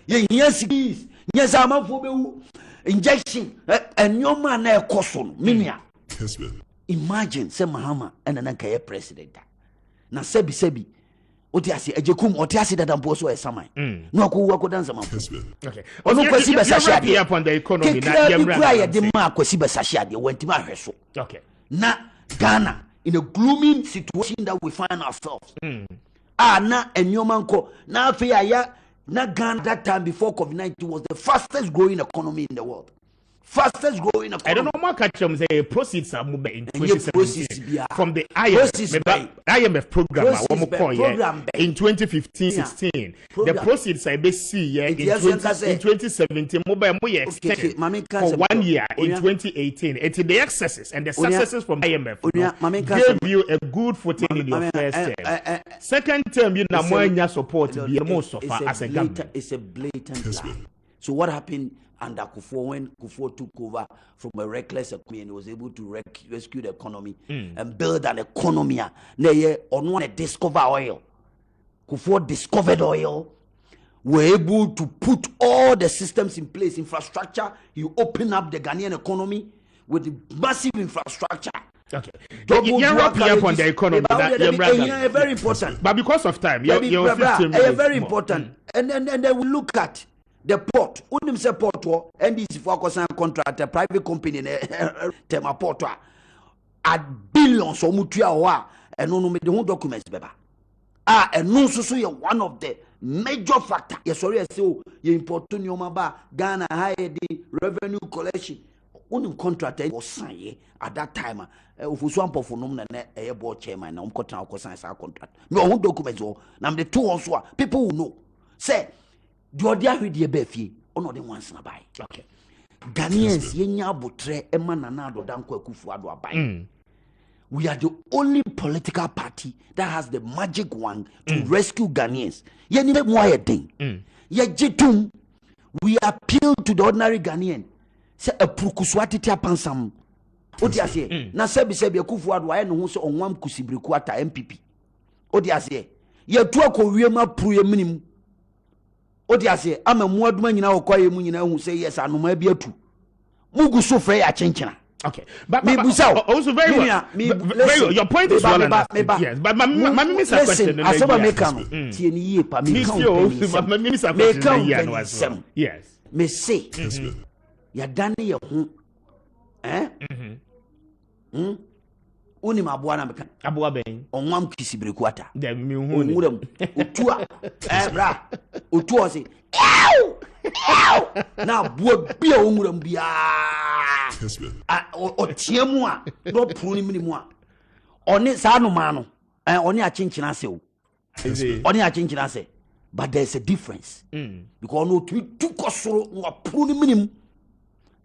Yes, yes, I'm for injection, and your man a coson. Meaning, imagine, say Mahama and an Ankaya president. Now, Sebi. Otiasi ejekum otiasi that am poso esama no ko danza man okay ono kwesi be sashi up on the economy na yemra de ma kwesi be sashi ade wantima hweso okay na Ghana in a gloomy situation that we find ourselves na enyoma nko na afi aya na Ghana that time before COVID-19 was the fastest growing economy in the world Fastest growing economy. I don't know more catch them say proceeds are moving in proceeds 2017 from the IMF program in 2015-16. The proceeds I be see in 2017 mobile extended for 1 year in 2018. It's the excesses and the successes from IMF gave you a good footing in your first term. Second term, you know more support be most of as a government. It's a blatant lie. So what happened under Kufuor when Kufuor took over from a reckless economy and was able to rescue the economy and build an economy? On one discover oil. Kufuor discovered oil. Were able to put all the systems in place, infrastructure. You open up the Ghanaian economy with massive infrastructure. Okay. You're wrapping up on the economy. Very important. But because of time, you're very important. And then we look at the port. Unim se port NDC for a contract, a private company, tema port at billions or mutua and no me the whole documents beba. And no so one of the major factor. Yes, sorry, so you import to Nyomaba, Ghana higher the revenue collection. Unim contract was signed at that time. If one for no a board chairman, I'm cutting our contract. No documents or now the two also people who know. Say the audio with the befi ono de once na buy. Okay. Ghanaians yenya botre emananado danko akufuado abai. We are the only political party that has the magic wand to rescue Ghanaians. Yeni me mo thing. Ye jitum we appeal to the ordinary Ghanaian. Say a prukuswati tia pansam. Odi ase na sebi akufuado aye no ho se onwam kusibreku ata NPP. Odi ase ye tu akowiema pru ye minim. Odi ase ama muaduma nyina okoye mu nyina hu say yes anoma bi atu mugu so frɛ ya chenchena. Okay, but also very well. Your point is well understood. Yes, but my miss a question. Asoba make am tie ni ye pa me count. Yes, me say ya dane ye ho Uni mabuwa na meka abuwa ben onwam kisibreku ata de mi hu ni otua bra otua se na buwa bia onwuram bia otiemu a no pruni minimu a oni sa no ma no oni achinchina se o oni achinchina se but there's a difference because no tu kosoro no pruni minimu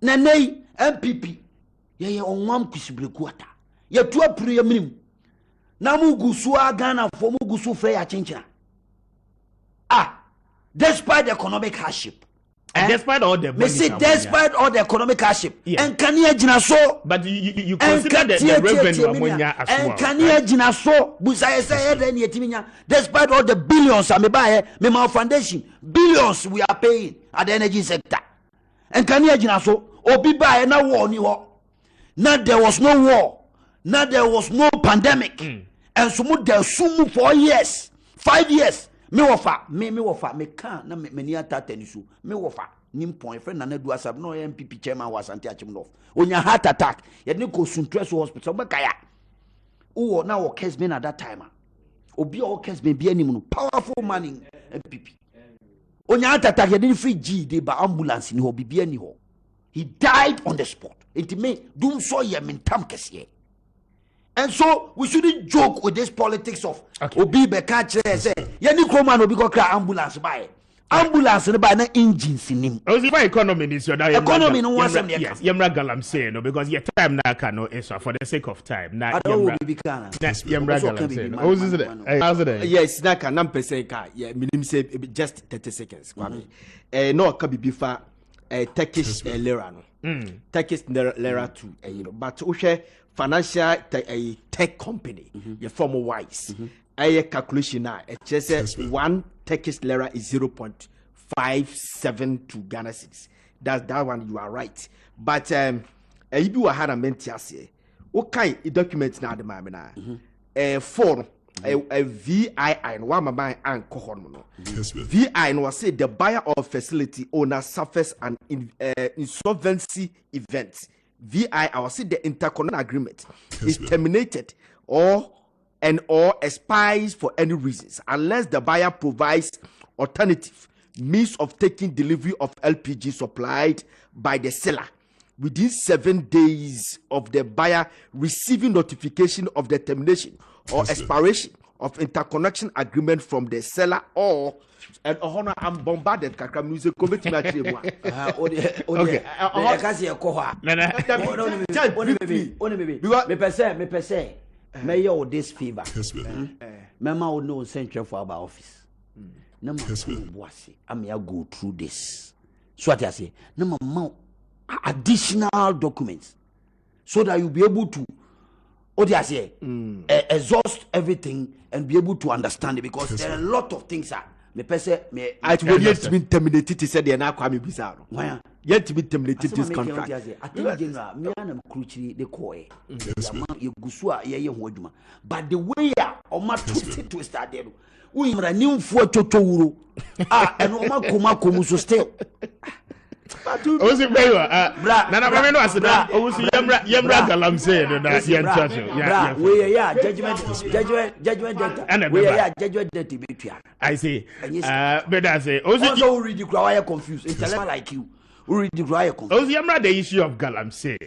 na nei NPP ye onwam kisibreku ata ye tu apru ye minim na mugusu Ghana for mugusu frɛ ya chinchina despite the economic hardship despite all the despite all the economic hardship and can you gina so but you consider the revenue amonya as well and can you gina so busa say then yetiminya despite all the billions ameba me my foundation billions we are paying at the energy sector and can you gina so obi ba na war ni ho na there was no war. Now there was no pandemic, and so much there sumu 4 years, 5 years. Me wofa, me can na me ni ata tenisu. Me wofa, nim point friend na do asab no NPP chairman was anti achimnof. Onya heart attack, ye ni go Suntres hospital be kaya. Uwo na wo Kessben at that time. Obi o Kessben bi anim no powerful man in NPP. Onya heart attack ye ni free G dey ba ambulance ni ho bi ani ho. He died on the spot. It may do so ye mintam kesiye. And so we shouldn't joke with this politics of Obi Beka say yani kroman obi go cry ambulance by ambulance by na engines in him. Oh, the economy is your economy no one say yes Yemra Galam say no because your time na can no is for the sake of time na Yemra Galam say how's it yes na can nam pese ka yeah minim say just 30 seconds Kwame no ka bibi fa Turkish lira no Turkish lira too you know but uhwe financial tech company your former wise a calculation now it just says 1 Turkish lira is 0.572 Ghana cedis. That's that one you are right but if you had a mentias what kind of documents now the mamina for a VII no one my and cohon VI no say the buyer of facility owner suffers an insolvency event. VI, I will say the interconnection agreement is terminated or expires for any reasons unless the buyer provides alternative means of taking delivery of LPG supplied by the seller. within 7 days of the buyer receiving notification of the termination or expiration of interconnection agreement from the seller or and I'm bombarded kakra music come to my chemo. Okay. I can't see a coha. Me per se. May you this fever. Mama would know central for our office. Number I'm here go through this. So what I say, number more additional documents so that you'll be able to exhaust everything and be able to understand it because there are a lot of things that me person me I will yet to be terminated. He said they are now Kwame bizarre. Why yet to be terminated this contract. I think general me and crucially the koi you gusua ye hoduma but the way o ma to start there we mra nimfo totowuro and o ma koma so still Owusu bra na me no aseda Owusu yemra galamsey no na yentra we judgment data we judgment data betua I say but I say also read the why confused intellectual like you who read the why confused Owusu yemra the issue of galamsey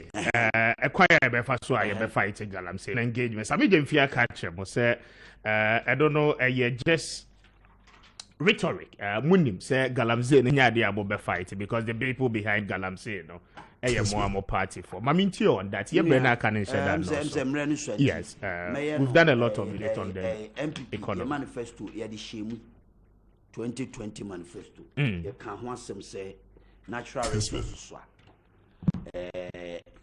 acquire be fa so a be fight galamsey engagement sabi dem fia catch mo say I don't know just rhetoric munim say galamsey no nya dey abo fight because the people behind galamsey no more party for maminti on that ye be na can share that yes we've done a lot of it on the NPP manifesto ye the shemu 2020 manifesto ye kan ho asem say natural resources so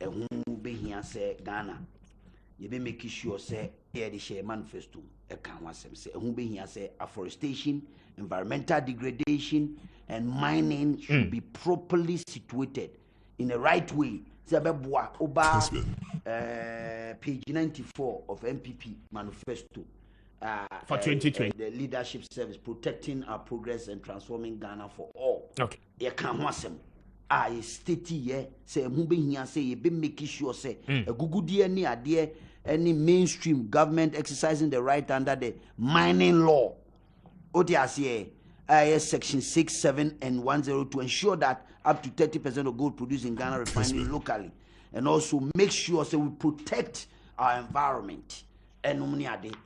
ehun be hia say Ghana ye be make sure say ye the share manifesto e kan ho asem say ehun be hia say afforestation, environmental degradation and mining should be properly situated in the right way. Page 94 of NPP manifesto for 2020. The leadership service protecting our progress and transforming Ghana for all. Okay. You can't want some. I state here say who be here say you be making sure say a good idea any mainstream government exercising the right under the mining law. OTRCA section 6, 7 and 10 to ensure that up to 30% of gold produced in Ghana refining locally, and also make sure so we protect our environment. And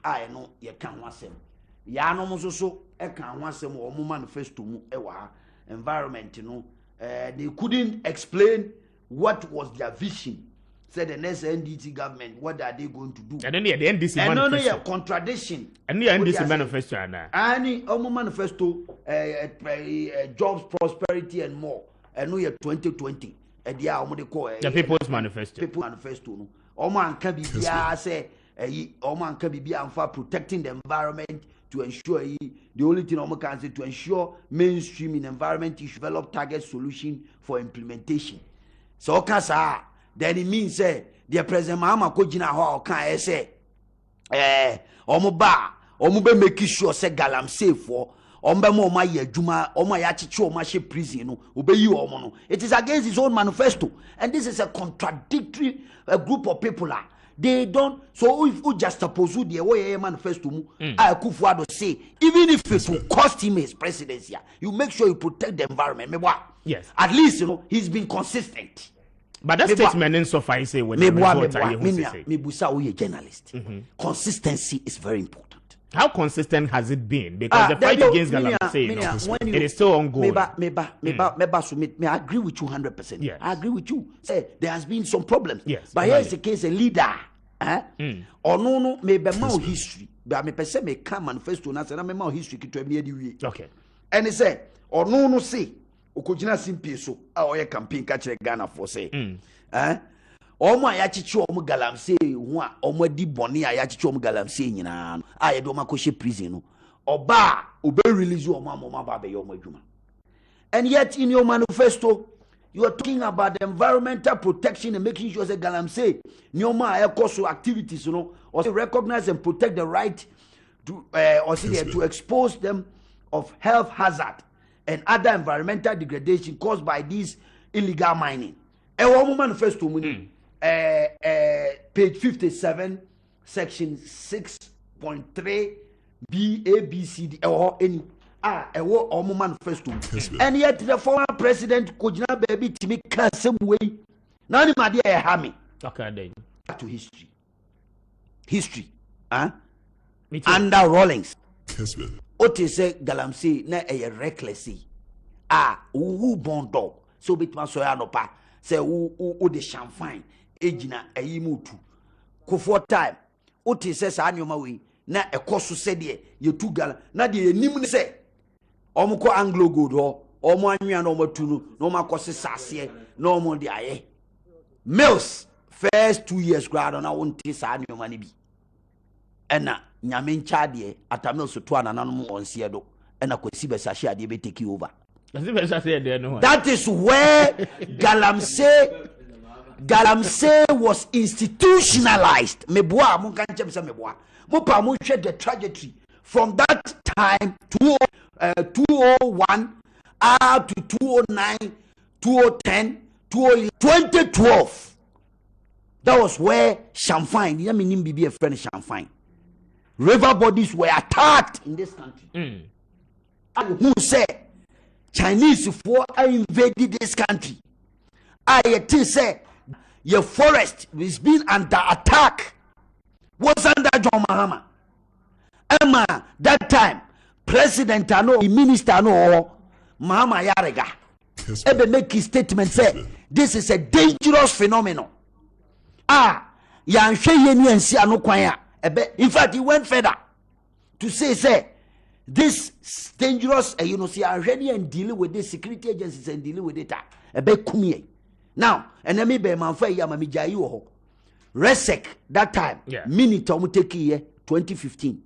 I know you can't want them. Ya no so I can't want them or manifesto environment, you know. They couldn't explain what was their vision. Said the next NDT government, what are they going to do? And then the NDC manifesto. And only a contradiction. And the NDC manifesto, any manifesto, jobs, prosperity, and more. And we are 2020. And the People's Manifesto. People manifesto. No. Oman can be say. Oman can be protecting the environment to ensure the only thing Oman can say to ensure mainstream in environment is develop target solution for implementation. So kasa. Then it means say the president Mahama Kojina ho kan say omo be make sure say galamsey for ombe mo ma ye adwuma omo ya chichi o ma she prison no obeyi omo no. It is against his own manifesto, and this is a contradictory group of people they don't. So if you just suppose the way manifesto mu Akufo-Addo say even if it will cost him his presidency, you make sure you protect the environment. Yes, at least he's been consistent. But that statement in so far say when the journalist. Consistency is very important. How consistent has it been? Because the fight against galamsey, it is still ongoing. I agree with you 100%. Yes. I agree with you. Say there has been some problems. Yes. But here's the case: a leader, or no, maybe more history. But me person me come manifesto na say na me more history to me the okay. And he say, or no say. Okojina simple so a campaign catch Ghana for say omo ayachichi omo galamsey hu a omo di boni ayachichi omo galamsey nyina a do makoshe prison no oba obe release omo amoma ba be omo adwuma. And yet in your manifesto you are talking about the environmental protection and making sure say galamsey nyoma ayakoso activities or recognize and protect the right to to expose them of health hazard and other environmental degradation caused by this illegal mining. Manifesto page 57, section 6.3 B, A, B, C, D, or any manifesto. And yet the former president Kojina baby to make some way Now ni ma dey ha Okay, then. Back to history. Under Rawlings. Kessben. Ote say galamsey na reckless. Who born dog. So bitma so ya no pa. Say who the champagne. Ejina mutu. Kufo time. Ote say sa anyoma we na ekoso se de ye tu gala. Na de nim ni say. Omko Anglo gold ho. Omo anwia na omo tu no. No makose sase. No omo de aye. Mills first 2 years grad na wonte sa anyoma ni bi. Ena nyame ncha de atamil so to anananom onse do ena kwasi besahye ade be take over. That is where Galamsey was institutionalized. Meboa mo kan chem se meboa mo pa mo hwe the trajectory from that time to 201 up to 209 2010 2012. That was where champagne, you mean be a friend champagne. River bodies were attacked in this country. Who said Chinese for invaded this country? I say your forest is being under attack. Was under John Mahama. Emma that time president minister Mahama Yarega. Ebe make his statement say this is a dangerous phenomenon. In fact, he went further to say this dangerous, see, already and dealing with the security agencies and dealing with data. Now, and me be man for yama mijayu Resec that time, minute take year 2015.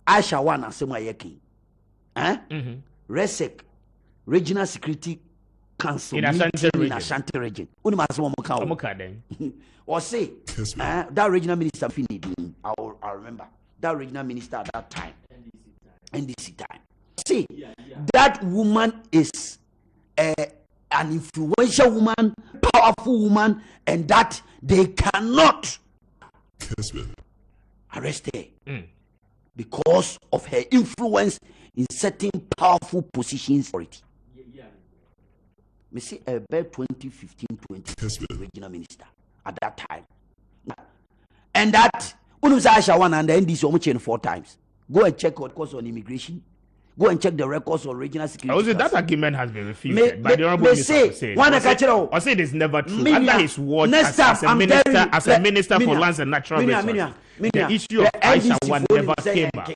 Aisha wana sema yeki. Resec, Regional Security Council in Ashanti region. Or say that regional minister I remember that regional minister at that time. NDC time. See, that woman is an influential woman, powerful woman, and that they cannot arrest her because of her influence in certain powerful positions for it. Me see about 2015-20 regional minister at that time. And that Unusasha one and the NDC almost 4 times. Go and check what course on immigration. Go and check the records on regional security. That argument has been refuted by the honorable minister. I say it is never true. Under his watch as a minister for lands and natural resources, the issue of Aisha one never came back.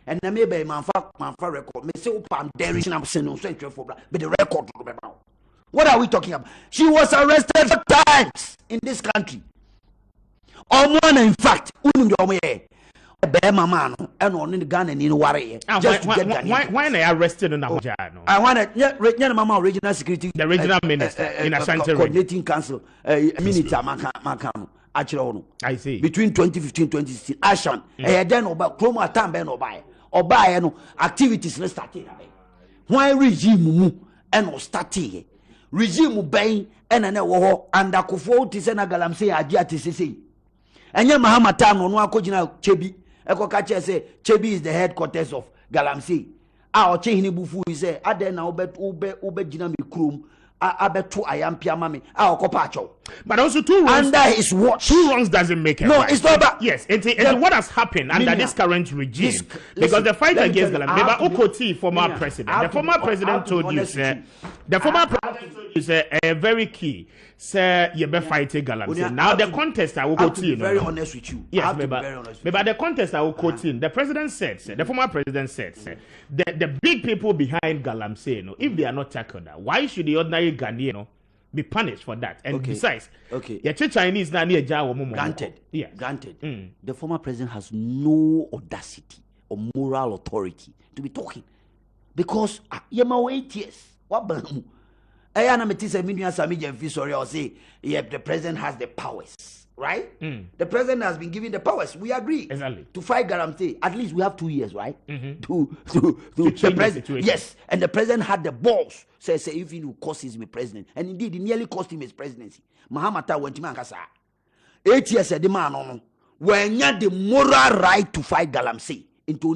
And then maybe my record. Me say upam there is no but the record. What are we talking about? She was arrested 4 times in this country. In fact, why they arrested in Abuja? I want to Mama regional security, the regional minister in Ashanti coordinating council, minister I see between 2015 2016. Ashan, then about Chroma Tamben or buy activities let's start. Why regime and starting regime bang and an under Kofo Tisena Galamsey Ajia and your Mahamatan on Wakojina Chebi. Eko kache say Chebi is the headquarters of Galamsey. Our Chehini Bufu is say Adena ube jina mi krum abetu ayampia mami our kopacho. But also 2 wrongs under his watch. 2 wrongs doesn't make it. No, right. it's not about yes. And what has happened under this current regime? Because the fight against Galamsey, Okoti, former president, the former president told you, sir, the former president told you, sir, very key. Sir, you be fighting Galamsey. Now the contest I will quote you. Very honest with you. Yes, but the contest I will quote in. The president said, sir, the former president said, sir, the big people behind Galamsey, if they are not tackled, why should the ordinary Ghanaian be punished for that? And besides, Chinese now near Jawa. Granted. Yes. Granted. The former president has no audacity or moral authority to be talking because you're 8 years. What? The president has the powers, right? The president has been given the powers. We agree to fight Galamsey. At least we have 2 years, right? To the president. Yes, and the president had the balls. Say if he will cost his president, and indeed, it nearly cost him his presidency. Mahamata went to Mankasa. 8 years, the man when you had the moral right to fight Galamsey. Into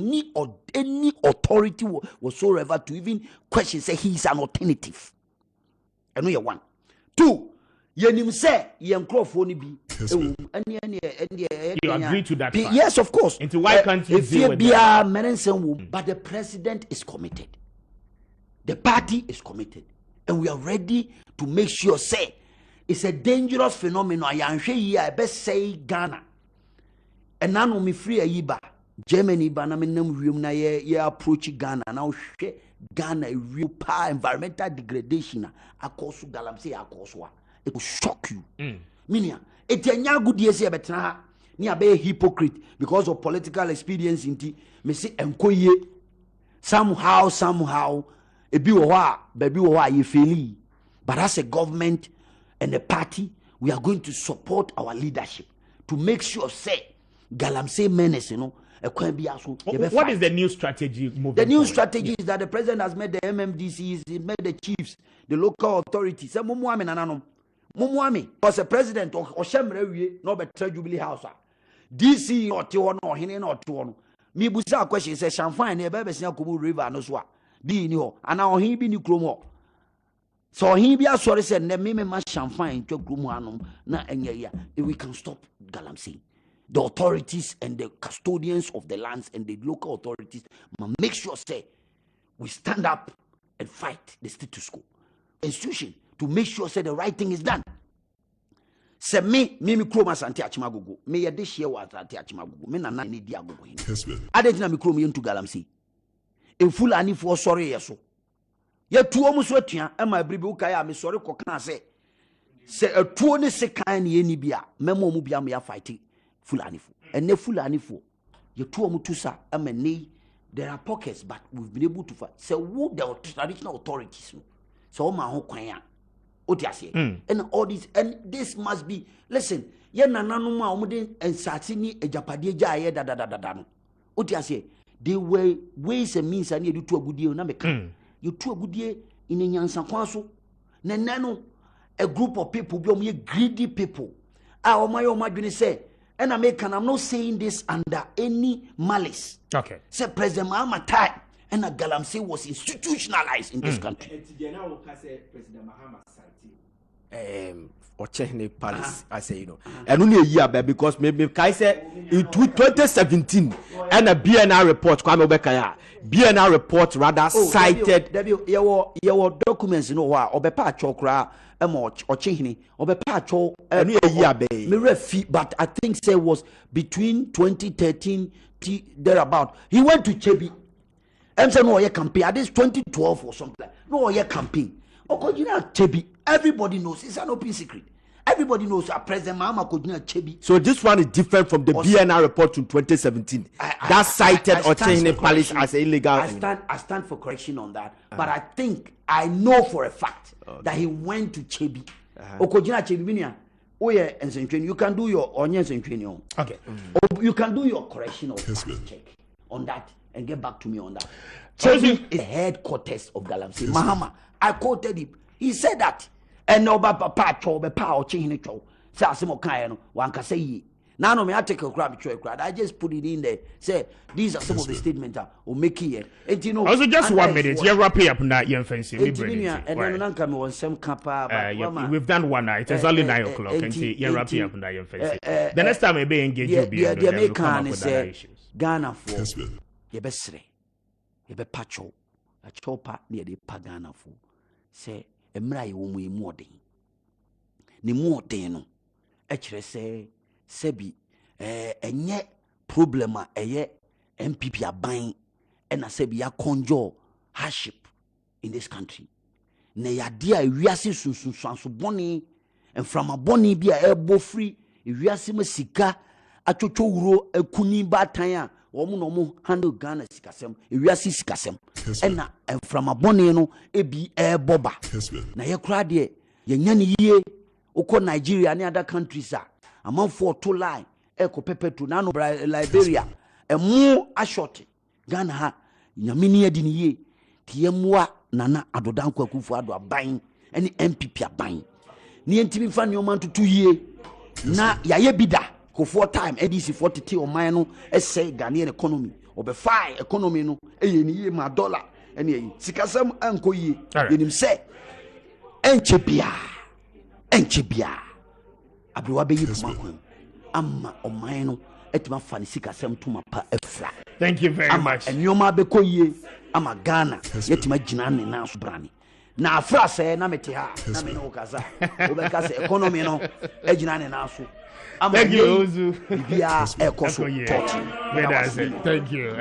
any authority whatsoever to even question say he is an alternative. I know you 1. 2, yenim say yenkrofo ni bi you agree to that fact? Yes, of course. Into why can't you deal with that? But the president is committed, the party is committed, and we are ready to make sure say it's a dangerous phenomenon. I best say Ghana and now me free a Germany ba na me nam wiem na ye approach Ghana now Ghana a real power environmental degradation akoso galamsey akoso it will shock you. Minia it enya good years e betena ha ni abe hypocrite because of political experience inti me say enkoye somehow ebi wo ha baby wo ha ye faili, but as a government and a party we are going to support our leadership to make sure say galamsey menace, you know. What is the new strategy moving The new forward? strategy is that the president has met the MMDCs, he met the chiefs, the local authorities. Say mumuame nananom. Mumuame because the president or shemre wie no better Jubilee House. DC or Tiwon or Hine or Tiwon. Me busa question say Champagne e be besia Kubi River no so a. Bi ni ho. Ana o hin bi ni kromo. So hin bi asori say ne me ma Champagne to kromo anom na enye ya. We can stop galamsey. The authorities and the custodians of the lands and the local authorities must make sure say we stand up and fight the status quo institution to make sure say the right thing is done. Say me kroma sante achimagogo me ye de hie wa sante achimagogo me na ne di agogo hin adentina me kroma yentu galamsey en fulani fo sori yeso ye tuo mu so atua e ma bribe ukai a me sori kokana say tuo ne se kan ne ni bia memo mu bia me ya fight Fulani fo. And ne Fulani fo. You two mutusa amene. There are pockets, but we've been able to fight. So who the traditional authorities? So my whole kwanya. Otiase. And all this, and this must be. Listen, ye nananu ma omuden and satini e japade jaye da. Otiase. They were ways and means and you do to a good deal na meka. You to a good deal in a nyansa kwanso. Nenano a group of people be greedy people. Ah, my gonna say. And I'm not saying this under any malice. Okay. Say President Mahama time and a galamsey was institutionalized in this country. Ochehne Palace, I say, you know, and only a year back because maybe Kai said in 2017 and a BNR report, Kwame Bekaya, BNR report rather cited your documents, you know, or Bempah chokra. Or Chihini or Bepacho but I think say was between 2013 thereabout. He went to Chebi. And said no campaign. At this 2012 or something. No campaign. Oh, you know Chebi. Everybody knows it's an open secret. Everybody knows a President Mahama could not Chebi. So this one is different from the BNR report in 2017. That cited Ochehne Palace as illegal. I stand for correction on that. But I think I know for a fact that he went to Chebi. Okojina Chebi binia. Oh yeah, and you can do your onions and training. Okay. You can do your correction or check on that and get back to me on that. Chebi is headquarters of Galamsey. Mahama, I quoted him. He said that. And no Bempah or Chihini chow. Say asimo kaya one can say now no me I take a crab. I just put it in there. Say these are some of the statements or make here. And you know also just 1 minute. You're wrapping up now your fancy. And then come on some kappa. We've done one night. It's only 9 o'clock and you're wrapping up now your fancy. The next time I be engage you be the American say Ghana for ye besre. Ye be pacho. A chopa near the pagana for say emra ye wo mu more den. Ni more den no. Echere say sebi enye problema eye NPP aban and sebi ya conjure hardship in this country. Ne ya dia wiase sunsunso boni and from a boni bi a ebo free wiase ma sika atwotwo wuro akuni batan a omo no mo handle Ghana sikasem wiase sikasem and from a boni no ebi eboba na ye kra de ye nya ne yie uko Nigeria and other countries are among for to lie eko pepe to nano Liberia and more a short Ghana ha nyamini edini ye tiemwa nana adodan kwaku fu ado aban any NPP aban ni entimi fa nyoman to 2 years na yaye bida ko 4 time ADC 40 o man no say Ghanaian economy obefai economy no eye ni ye ma dollar ene yi sikasam anko yi yenim say enche bia enche bia abriwa be yi puma kwan amma oman no etima fa ne sika sem tuma pa efra. Thank you very much. Enyoma be koyie ama Ghana yetima gina ne na so brane na afra se na mete ha na me no kaza obeka se economy no egina ne na so. Thank you, Owusu. Bia ekoso. Thank you.